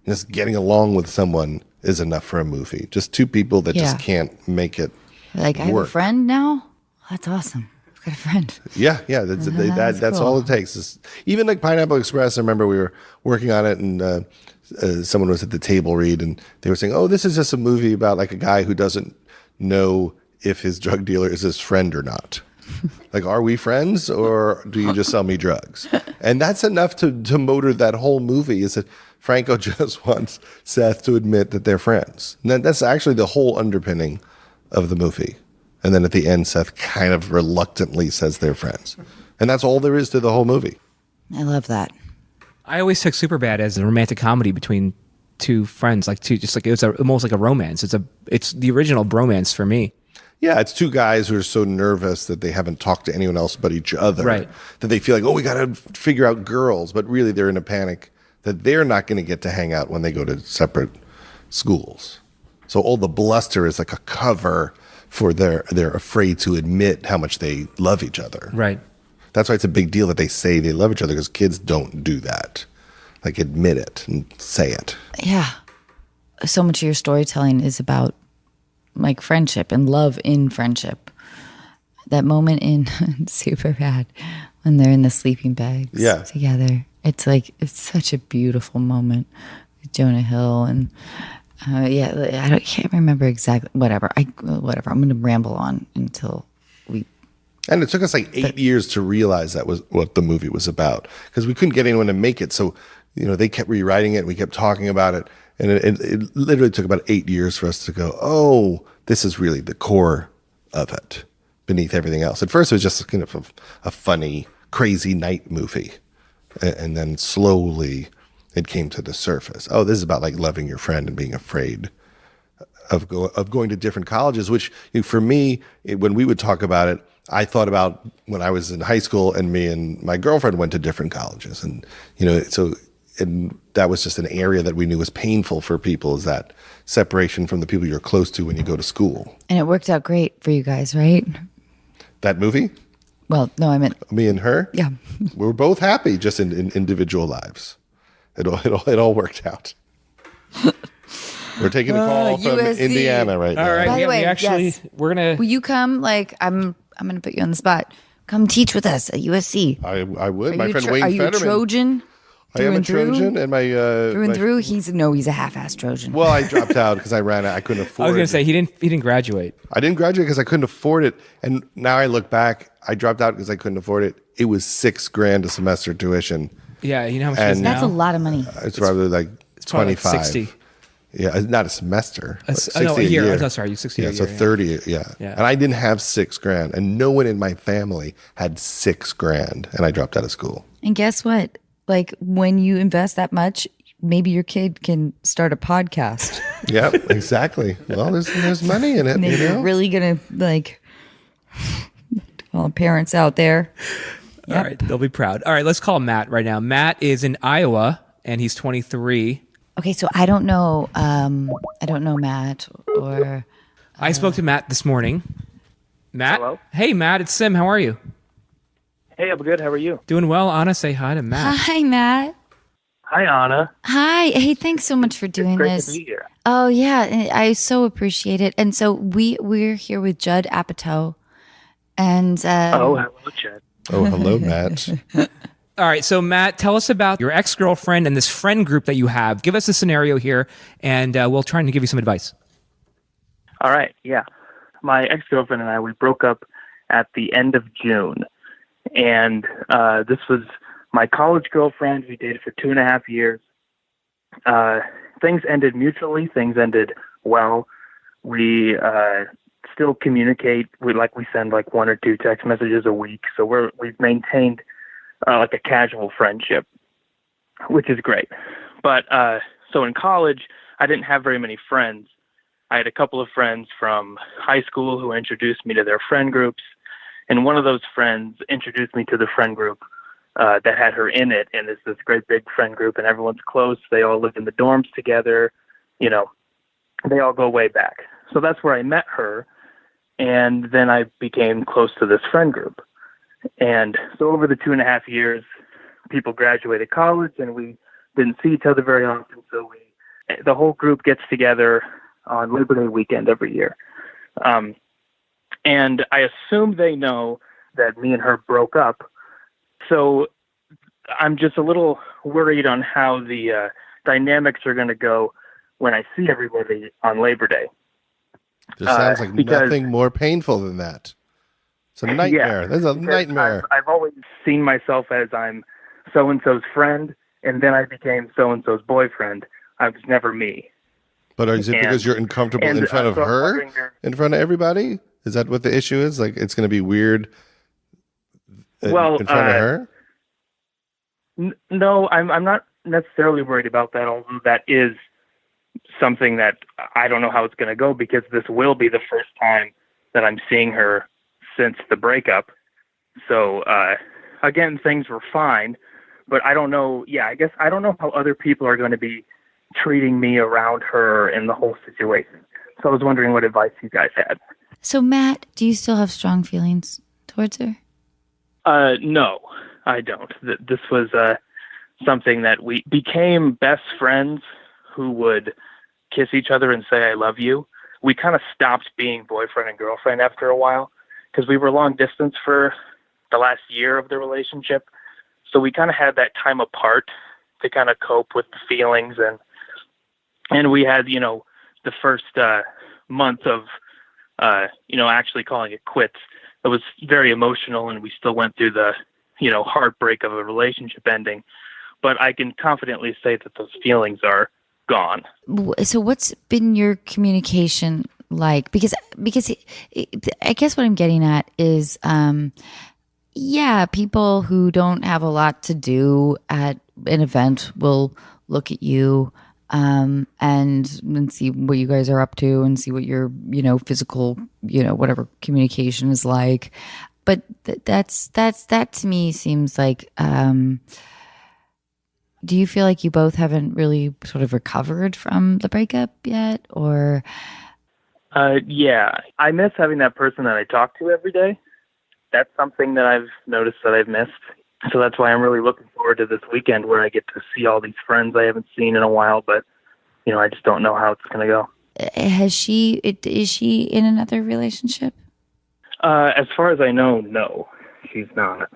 just getting along with someone is enough for a movie. Just two people that just can't make it. Like, I have a friend now. That's awesome. I've got a friend. Yeah. That's cool. all it takes. Even like Pineapple Express. I remember we were working on it, and someone was at the table read, and they were saying, "Oh, this is just a movie about like a guy who doesn't know if his drug dealer is his friend or not. Like, are we friends, or do you just sell me drugs?" And that's enough to motor that whole movie. Is that Franco just wants Seth to admit that they're friends. And that's actually the whole underpinning of the movie. And then at the end, Seth kind of reluctantly says they're friends. And that's all there is to the whole movie. I love that. I always took Superbad as a romantic comedy between two friends, it's almost like a romance. It's the original bromance for me. Yeah, it's two guys who are so nervous that they haven't talked to anyone else but each other. Right. That they feel like, oh, we got to figure out girls. But really, they're in a panic that they're not going to get to hang out when they go to separate schools. So all the bluster is like a cover for they're afraid to admit how much they love each other. Right. That's why it's a big deal that they say they love each other, because kids don't do that. Like, admit it and say it. Yeah. So much of your storytelling is about like friendship and love in friendship. That moment in Superbad when they're in the sleeping bags together. It's like, it's such a beautiful moment with Jonah Hill and I can't remember exactly. Whatever. I'm going to ramble on until we. And it took us like 8 years to realize that was what the movie was about, because we couldn't get anyone to make it. So, they kept rewriting it. And we kept talking about it, and it literally took about 8 years for us to go, oh, this is really the core of it, beneath everything else. At first, it was just kind of a funny, crazy night movie, and then slowly it came to the surface. Oh, this is about like loving your friend and being afraid of going to different colleges, which for me, when we would talk about it, I thought about when I was in high school and me and my girlfriend went to different colleges. And, and that was just an area that we knew was painful for people, is that separation from the people you're close to when you go to school. And it worked out great for you guys, right? That movie? Well, no, I meant me and her. Yeah. We were both happy just in individual lives. It all worked out. We're taking a call from USC. Indiana right now. All right. By the way, we're going to. Will you come? Like, I'm going to put you on the spot. Come teach with us at USC. I would. My friend Wayne Are you Fetterman. a Trojan? I am a Trojan, and my through and through. He's a half-assed Trojan. Well, I dropped out because I ran out. I couldn't afford it. I was going to say he didn't graduate. I didn't graduate because I couldn't afford it, and now I look back, I dropped out because I couldn't afford it. It was $6,000 a semester tuition. Yeah, you know how much it is now? That's a lot of money. It's probably like 25. Like 60. Yeah, not a semester. 60 no, a year. Oh, sorry, 60 yeah, a year. So 30. Yeah. And I didn't have $6,000, and no one in my family had $6,000, and I dropped out of school. And guess what? Like, when you invest that much, maybe your kid can start a podcast. Yeah, exactly. Well, there's money in it. And they're really gonna like all parents out there. Yep. All right, they'll be proud. All right, let's call Matt right now. Matt is in Iowa and he's 23. Okay, so I don't know Matt or. I spoke to Matt this morning. Matt, hello. Hey Matt, it's Sim. How are you? Hey, I'm good. How are you? Doing well. Anna, say hi to Matt. Hi, Matt. Hi, Anna. Hi. Hey, thanks so much for doing Great this. to be here. Oh yeah, I so appreciate it. And so we're here with Judd Apatow, and oh, hello, Judd. Oh, hello, Matt. All right, so Matt, tell us about your ex-girlfriend and this friend group that you have. Give us a scenario here, and we'll try and give you some advice. All right, yeah. My ex-girlfriend and I, we broke up at the end of June. And this was my college girlfriend. We dated for 2.5 years. Things ended mutually. Things ended well. We still communicate. We send like 1 or 2 text messages a week. So we've maintained like a casual friendship, which is great. But so in college, I didn't have very many friends. I had a couple of friends from high school who introduced me to their friend groups. And one of those friends introduced me to the friend group that had her in it. And it's this great big friend group, and everyone's close. They all live in the dorms together. They all go way back. So that's where I met her. And then I became close to this friend group. And so over the 2.5 years, people graduated college and we didn't see each other very often. So the whole group gets together on Labor Day weekend every year. And I assume they know that me and her broke up. So I'm just a little worried on how the dynamics are going to go when I see everybody on Labor Day. There sounds like nothing more painful than that. It's a nightmare. There's a nightmare. I've always seen myself as I'm so-and-so's friend, and then I became so-and-so's boyfriend. I was never me. But is it because you're uncomfortable in front of her, in front of everybody? Is that what the issue is? Like, it's going to be weird in front of her? No, I'm not necessarily worried about that, although that is something that I don't know how it's going to go, because this will be the first time that I'm seeing her since the breakup. So, again, things were fine, but I don't know. Yeah, I guess I don't know how other people are going to be treating me around her and the whole situation. So I was wondering what advice you guys had. So, Matt, do you still have strong feelings towards her? No, I don't. This was something that we became best friends who would kiss each other and say, I love you. We kind of stopped being boyfriend and girlfriend after a while because we were long distance for the last year of the relationship. So we kind of had that time apart to kind of cope with the feelings. And we had, the first month of, actually calling it quits. It was very emotional, and we still went through the, heartbreak of a relationship ending. But I can confidently say that those feelings are gone. So what's been your communication like? Because I guess what I'm getting at is, people who don't have a lot to do at an event will look at you and see what you guys are up to and see what your, physical, whatever communication is like. But that to me seems like, do you feel like you both haven't really sort of recovered from the breakup yet, or? Yeah, I miss having that person that I talk to every day. That's something that I've noticed that I've missed. So that's why I'm really looking forward to this weekend where I get to see all these friends I haven't seen in a while, but, I just don't know how it's going to go. Is she in another relationship? As far as I know, no, she's not.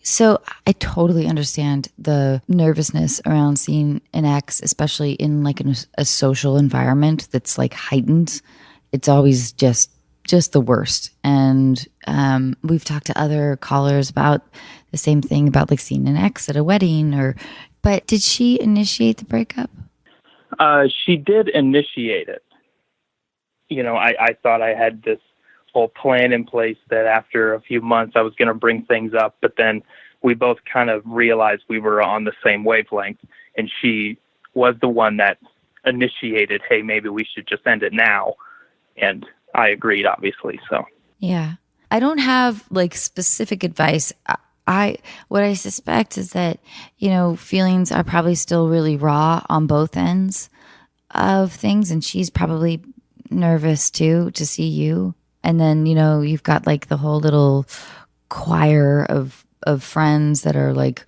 So I totally understand the nervousness around seeing an ex, especially in like a social environment that's like heightened. It's always just the worst. And we've talked to other callers about the same thing, about like seeing an ex at a wedding. But did she initiate the breakup? She did initiate it. I thought I had this whole plan in place that after a few months I was going to bring things up, but then we both kind of realized we were on the same wavelength, and she was the one that initiated, hey, maybe we should just end it now. And I agreed, obviously. So yeah, I don't have like specific advice. What I suspect is that, feelings are probably still really raw on both ends of things, and she's probably nervous too to see you. And then, you've got like the whole little choir of friends that are like,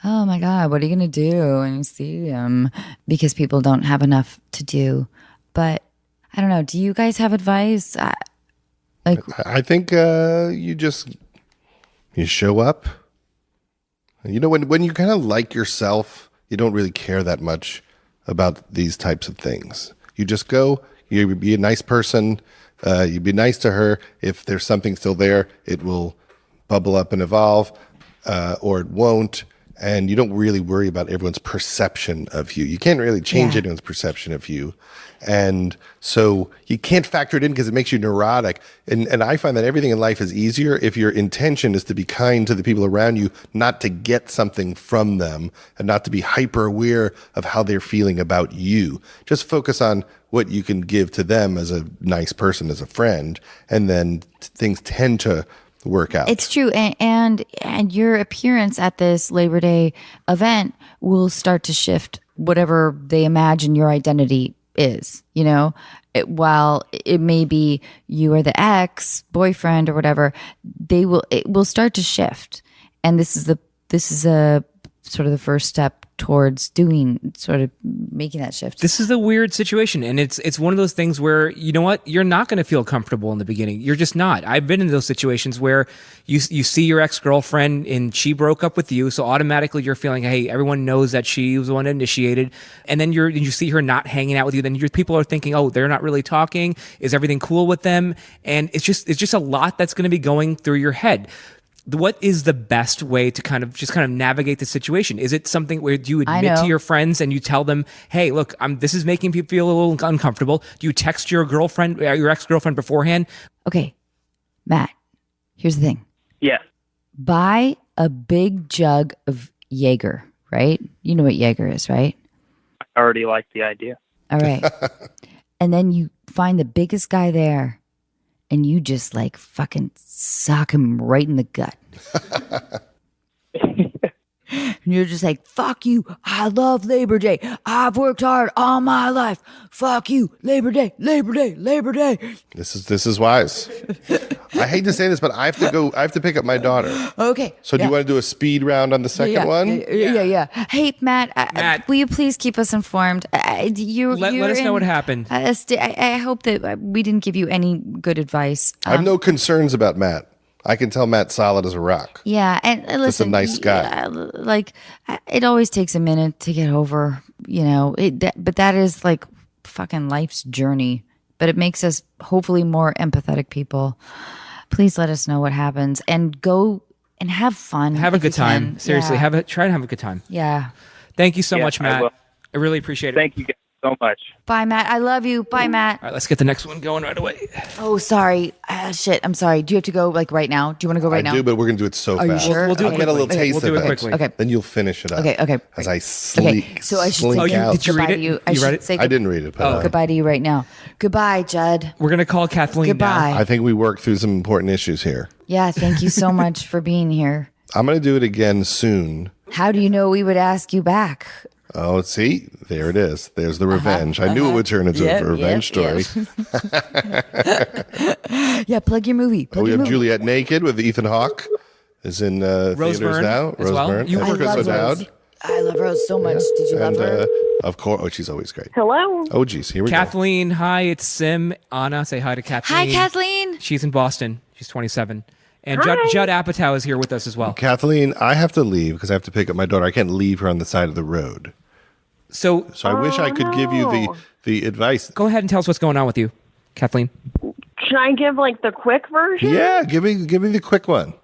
oh my God, what are you going to do? And you see them because people don't have enough to do. But I don't know. Do you guys have advice? I think you show up. When you kind of like yourself, you don't really care that much about these types of things. You just go, you be a nice person. You be nice to her. If there's something still there, it will bubble up and evolve, or it won't. And you don't really worry about everyone's perception of you. You can't really change anyone's perception of you. And so you can't factor it in because it makes you neurotic. And I find that everything in life is easier if your intention is to be kind to the people around you, not to get something from them, and not to be hyper aware of how they're feeling about you. Just focus on what you can give to them as a nice person, as a friend, and then things tend to work out. It's true. And your appearance at this Labor Day event will start to shift whatever they imagine your identity is, you know? While it may be you or the ex boyfriend or whatever, it will start to shift. And this is a sort of the first step towards making that shift. This is a weird situation, and it's one of those things where, you know what, you're not going to feel comfortable in the beginning. You're just not. I've been in those situations where you see your ex-girlfriend and she broke up with you, so automatically you're feeling, hey, everyone knows that she was the one that initiated, and then you see her not hanging out with you, then your people are thinking, oh, they're not really talking. Is everything cool with them? And it's just a lot that's going to be going through your head. What is the best way to kind of navigate the situation? Is it something where you admit to your friends and you tell them, hey, look, this is making people feel a little uncomfortable? Do you text your girlfriend, your ex-girlfriend beforehand? Okay, Matt, here's the thing. Yeah. Buy a big jug of Jaeger, right? You know what Jaeger is, right? I already like the idea. All right. And then you find the biggest guy there and you just like fucking sock him right in the gut. And you're just like, fuck you. I love Labor Day. I've worked hard all my life. Fuck you. Labor Day, Labor Day, Labor Day. This is wise. I hate to say this, but I have to pick up my daughter. Okay. So do you want to do a speed round on the second one? Yeah. Hey, Matt, will you please keep us informed? Let us know what happened. I hope that we didn't give you any good advice. I have no concerns about Matt. I can tell Matt's solid as a rock. Yeah, and listen, just a nice guy. Like, it always takes a minute to get over, you know. But that is like fucking life's journey. But it makes us hopefully more empathetic people. Please let us know what happens and go and have fun. Have a good time. Seriously, try and have a good time. Yeah. Thank you so much, Matt. I really appreciate it. Thank you guys so much. Bye, Matt. I love you. Bye, Matt. All right, let's get the next one going right away. Oh, sorry. Shit. I'm sorry. Do you have to go like right now? Do you want to go right now? I do, but we're going to do it so Are fast. You sure? We'll do it. I'll get a little taste we'll do of it it. quickly. Okay. Then you'll finish it up. Okay. As I slink, So I should slink say out. Did you read it? you. You read it? Say I didn't read it. But goodbye to you right now. Goodbye, Judd. We're going to call Kathleen Goodbye. now. I think we worked through some important issues here. Yeah, thank you so much for being here. I'm going to do it again soon. How do you know we would ask you back? Oh, see, there it is. There's the revenge. I knew it would turn into a revenge story. Yeah, plug your movie. We have Juliet Naked with Ethan Hawke. Is in theaters Byrne now. as well. Byrne. You And work Chris with O'Dowd. I love Rose so much. Did you love her? Of course. Oh, she's always great. Hello. Oh, geez. Here we Kathleen, hi, it's Sim. Anna, say hi to Kathleen. Hi, Kathleen. She's in Boston. She's 27. And Hi. Judd Apatow is here with us as well. go. Kathleen, I have to leave because I have to pick up my daughter. I can't leave her on the side of the road. So I wish I could give you the advice. go ahead and tell us what's going on with you, Kathleen. Should I give like the quick version? Yeah, give me the quick one.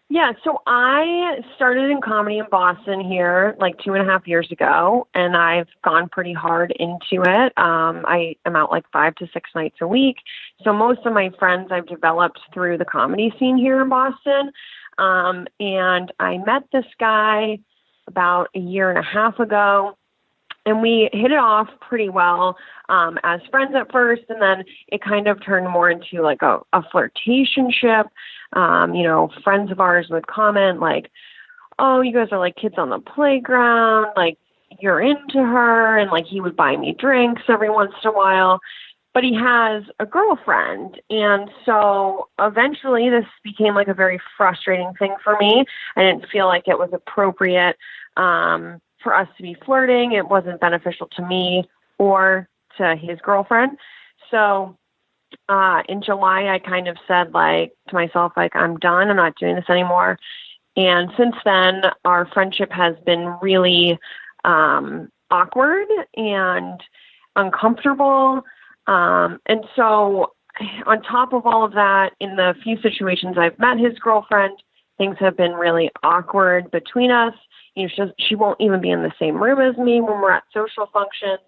Yeah, so I started in comedy in Boston here like 2.5 years ago, and I've gone pretty hard into it. I am out like 5 to 6 nights a week. So most of my friends I've developed through the comedy scene here in Boston. And I met this guy about 1.5 years ago, and we hit it off pretty well as friends at first, and then it kind of turned more into like a flirtationship. Friends of ours would comment like, oh, you guys are like kids on the playground, like you're into her, and like he would buy me drinks every once in a while. But he has a girlfriend, and so eventually this became like a very frustrating thing for me. I didn't feel like it was appropriate for us to be flirting. It wasn't beneficial to me or to his girlfriend. So in July, I kind of said like to myself, like, I'm done. I'm not doing this anymore. And since then, our friendship has been really awkward and uncomfortable. And so on top of all of that, in the few situations I've met his girlfriend, things have been really awkward between us. She won't even be in the same room as me when we're at social functions.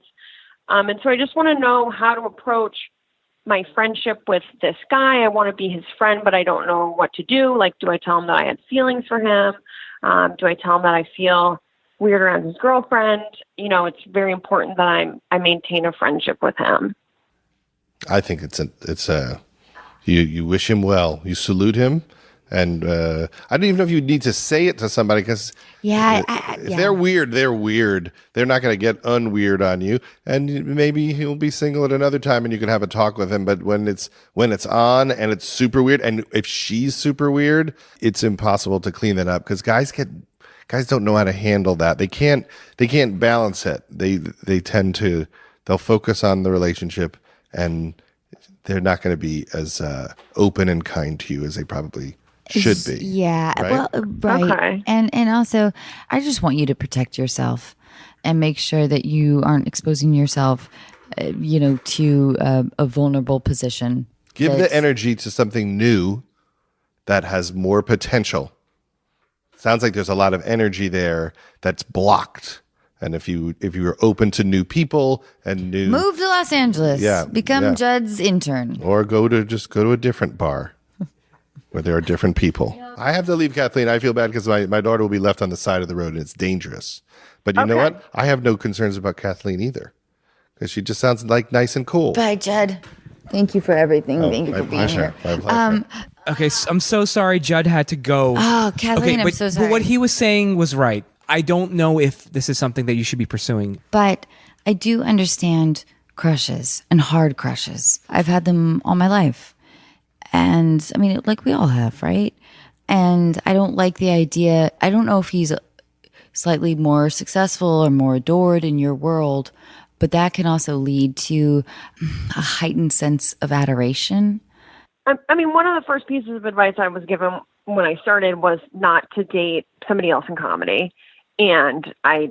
And so I just want to know how to approach my friendship with this guy. I want to be his friend, but I don't know what to do. Like, do I tell him that I had feelings for him? Do I tell him that I feel weird around his girlfriend? It's very important that I maintain a friendship with him. I think you wish him well. You salute him And I don't even know if you need to say it to somebody, because if they're weird, they're weird. They're not going to get unweird on you. And maybe he'll be single at another time and you can have a talk with him. But when it's on and it's super weird, and if she's super weird, it's impossible to clean that up, because guys don't know how to handle that. They can't balance it. They'll focus on the relationship, and they're not going to be as open and kind to you as they probably should be. Yeah. Right? Well, right. Okay. And also, I just want you to protect yourself and make sure that you aren't exposing yourself, to a vulnerable position. Give the energy to something new that has more potential. Sounds like there's a lot of energy there that's blocked. And if you were open to new people and move to Los Angeles, become Judd's intern, or go to a different bar where there are different people. I have to leave, Kathleen. I feel bad because my daughter will be left on the side of the road and it's dangerous. But you know what? I have no concerns about Kathleen either, because she just sounds like nice and cool. Bye, Judd. Thank you for everything. Thank you for being here. My pleasure. Okay, so I'm so sorry Judd had to go. Oh, Kathleen, I'm so sorry. But what he was saying was right. I don't know if this is something that you should be pursuing. But I do understand crushes and hard crushes. I've had them all my life. And I mean, like we all have, right? And I don't like the idea. I don't know if he's slightly more successful or more adored in your world, but that can also lead to a heightened sense of adoration. I mean, one of the first pieces of advice I was given when I started was not to date somebody else in comedy. And I,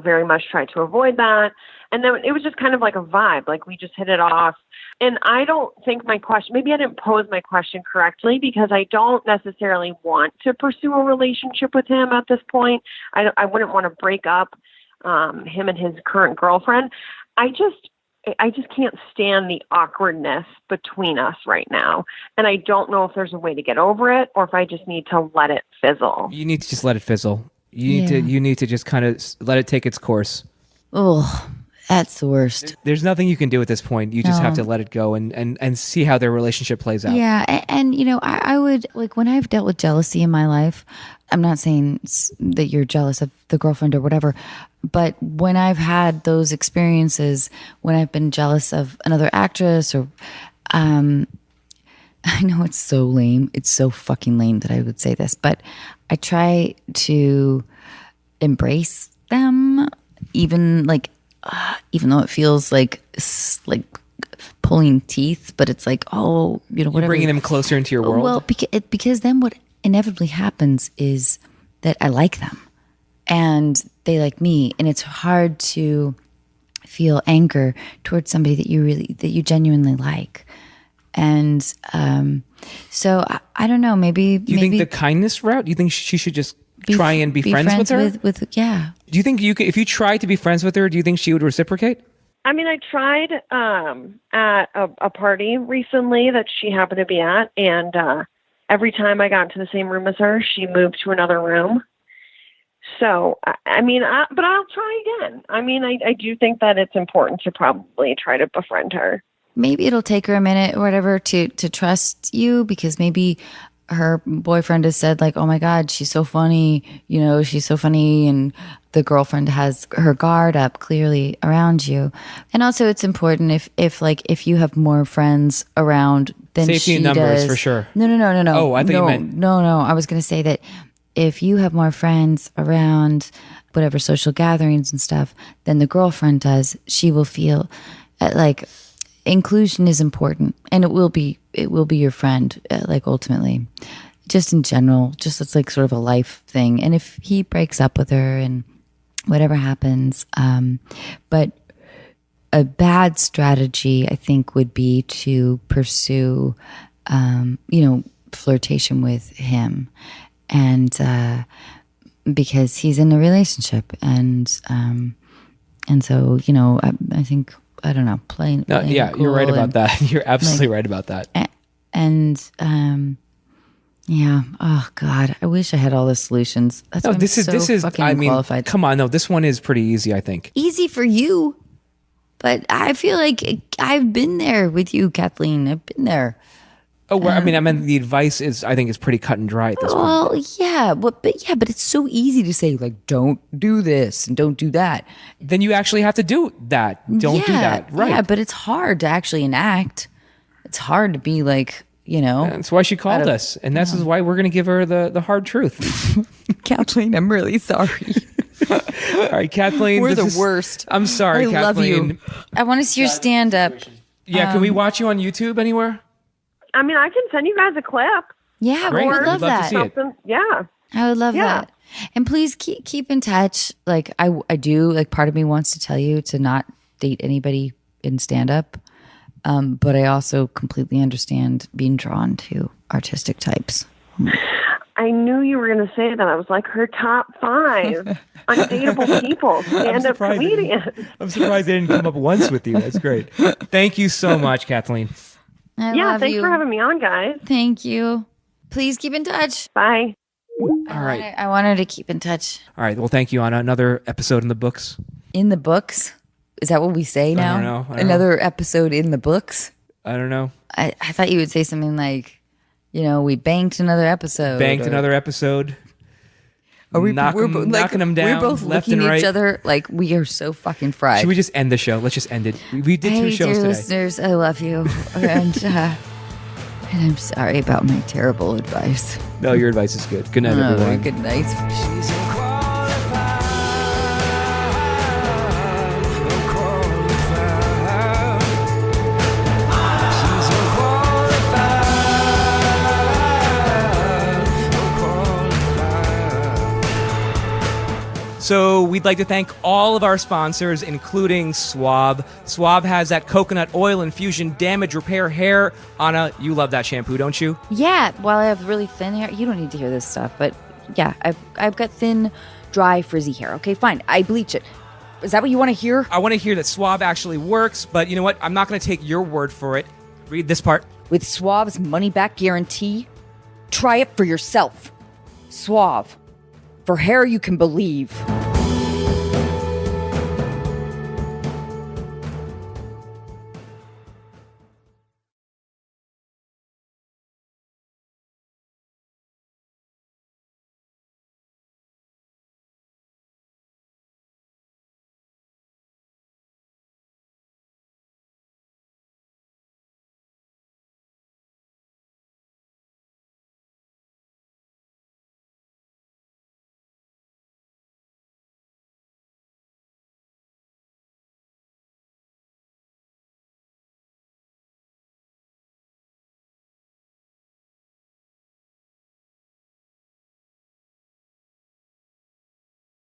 very much tried to avoid that. And then it was just kind of like a vibe, like we just hit it off. And I don't think maybe I didn't pose my question correctly, because I don't necessarily want to pursue a relationship with him at this point. I wouldn't want to break up him and his current girlfriend. I just can't stand the awkwardness between us right now. And I don't know if there's a way to get over it, or if I just need to let it fizzle. You need to just let it fizzle. You need to just kind of let it take its course. Oh, that's the worst. There's nothing you can do at this point. You just have to let it go and see how their relationship plays out. Yeah. And I would, like, when I've dealt with jealousy in my life, I'm not saying that you're jealous of the girlfriend or whatever, but when I've had those experiences, when I've been jealous of another actress, or I know it's so lame. It's so fucking lame that I would say this, but I try to embrace them, even though it feels like pulling teeth, but it's like, whatever. You're bringing them closer into your world. Well, because then what inevitably happens is that I like them and they like me, and it's hard to feel anger towards somebody that you genuinely like. And so I don't know, maybe Do you think the kindness route? Do you think she should just try and be friends with her? Yeah. Do you think if you tried to be friends with her, do you think she would reciprocate? I mean, I tried at a party recently that she happened to be at, and every time I got into the same room as her, she moved to another room. So, but I'll try again. I mean, I do think that it's important to probably try to befriend her. Maybe it'll take her a minute or whatever to trust you, because maybe her boyfriend has said, like, oh my God, she's so funny, she's so funny. And the girlfriend has her guard up clearly around you. And also it's important if you have more friends around than safety she in numbers, does. for sure. No. Oh, I thought you meant. No. I was going to say that if you have more friends around whatever social gatherings and stuff than the girlfriend does, she will feel like inclusion is important, and it will be your friend, ultimately, just in general, just it's like sort of a life thing. And if he breaks up with her and whatever happens, but a bad strategy, I think, would be to pursue, flirtation with him, and because he's in a relationship, and so I think. I don't know, playing yeah, cool, you're right about that. You're absolutely right about that. Yeah. Oh God, I wish I had all the solutions. That's why this is fucking unqualified. Come on, no, this one is pretty easy, I think. Easy for you, but I feel like I've been there with you, Kathleen. I've been there. Oh, well, I mean, the advice I think is pretty cut and dry at this point. Well, yeah, but it's so easy to say, like, don't do this and don't do that. Then you actually have to do that. Don't do that. Right. Yeah, but it's hard to actually enact. It's hard to be like, That's why she called us. And this is why we're going to give her the hard truth. Kathleen, I'm really sorry. All right, Kathleen. We're the worst. I'm sorry, I Kathleen. love you. I want to see your stand-up. Yeah, can we watch you on YouTube anywhere? I mean, I can send you guys a clip. Yeah, Great. we would love We'd love to that. see it. Yeah. I would love that. And please keep in touch. Like I do, like part of me wants to tell you to not date anybody in stand-up. But I also completely understand being drawn to artistic types. I knew you were going to say that. I was like, her top 5 undateable people, stand-up comedians. I'm surprised they didn't come up once with you. That's great. Thank you so much, Kathleen. Thanks for having me on, guys. Thank you. Please keep in touch. Bye. All right. I want her to keep in touch. All right. Well, thank you, Anna. Another episode in the books. In the books? Is that what we say now? I don't know. Another episode in the books? I don't know. I thought you would say something like, we banked another episode. Another episode. Are we knocking them down we're both left looking and right. at each other like we are so fucking fried. Should we just end the show? Let's just end it. We did 2 shows dear today. listeners, I love you. and I'm sorry about my terrible advice. No, your advice is good. Good night, everyone. Good night. So we'd like to thank all of our sponsors, including Swab. Swab has that coconut oil infusion damage repair hair. Anna, you love that shampoo, don't you? Yeah, while I have really thin hair, you don't need to hear this stuff, but yeah, I've got thin, dry, frizzy hair. Okay, fine. I bleach it. Is that what you want to hear? I want to hear that Swab actually works, but you know what? I'm not going to take your word for it. Read this part. With Swab's money-back guarantee, try it for yourself. Suave. For hair you can believe.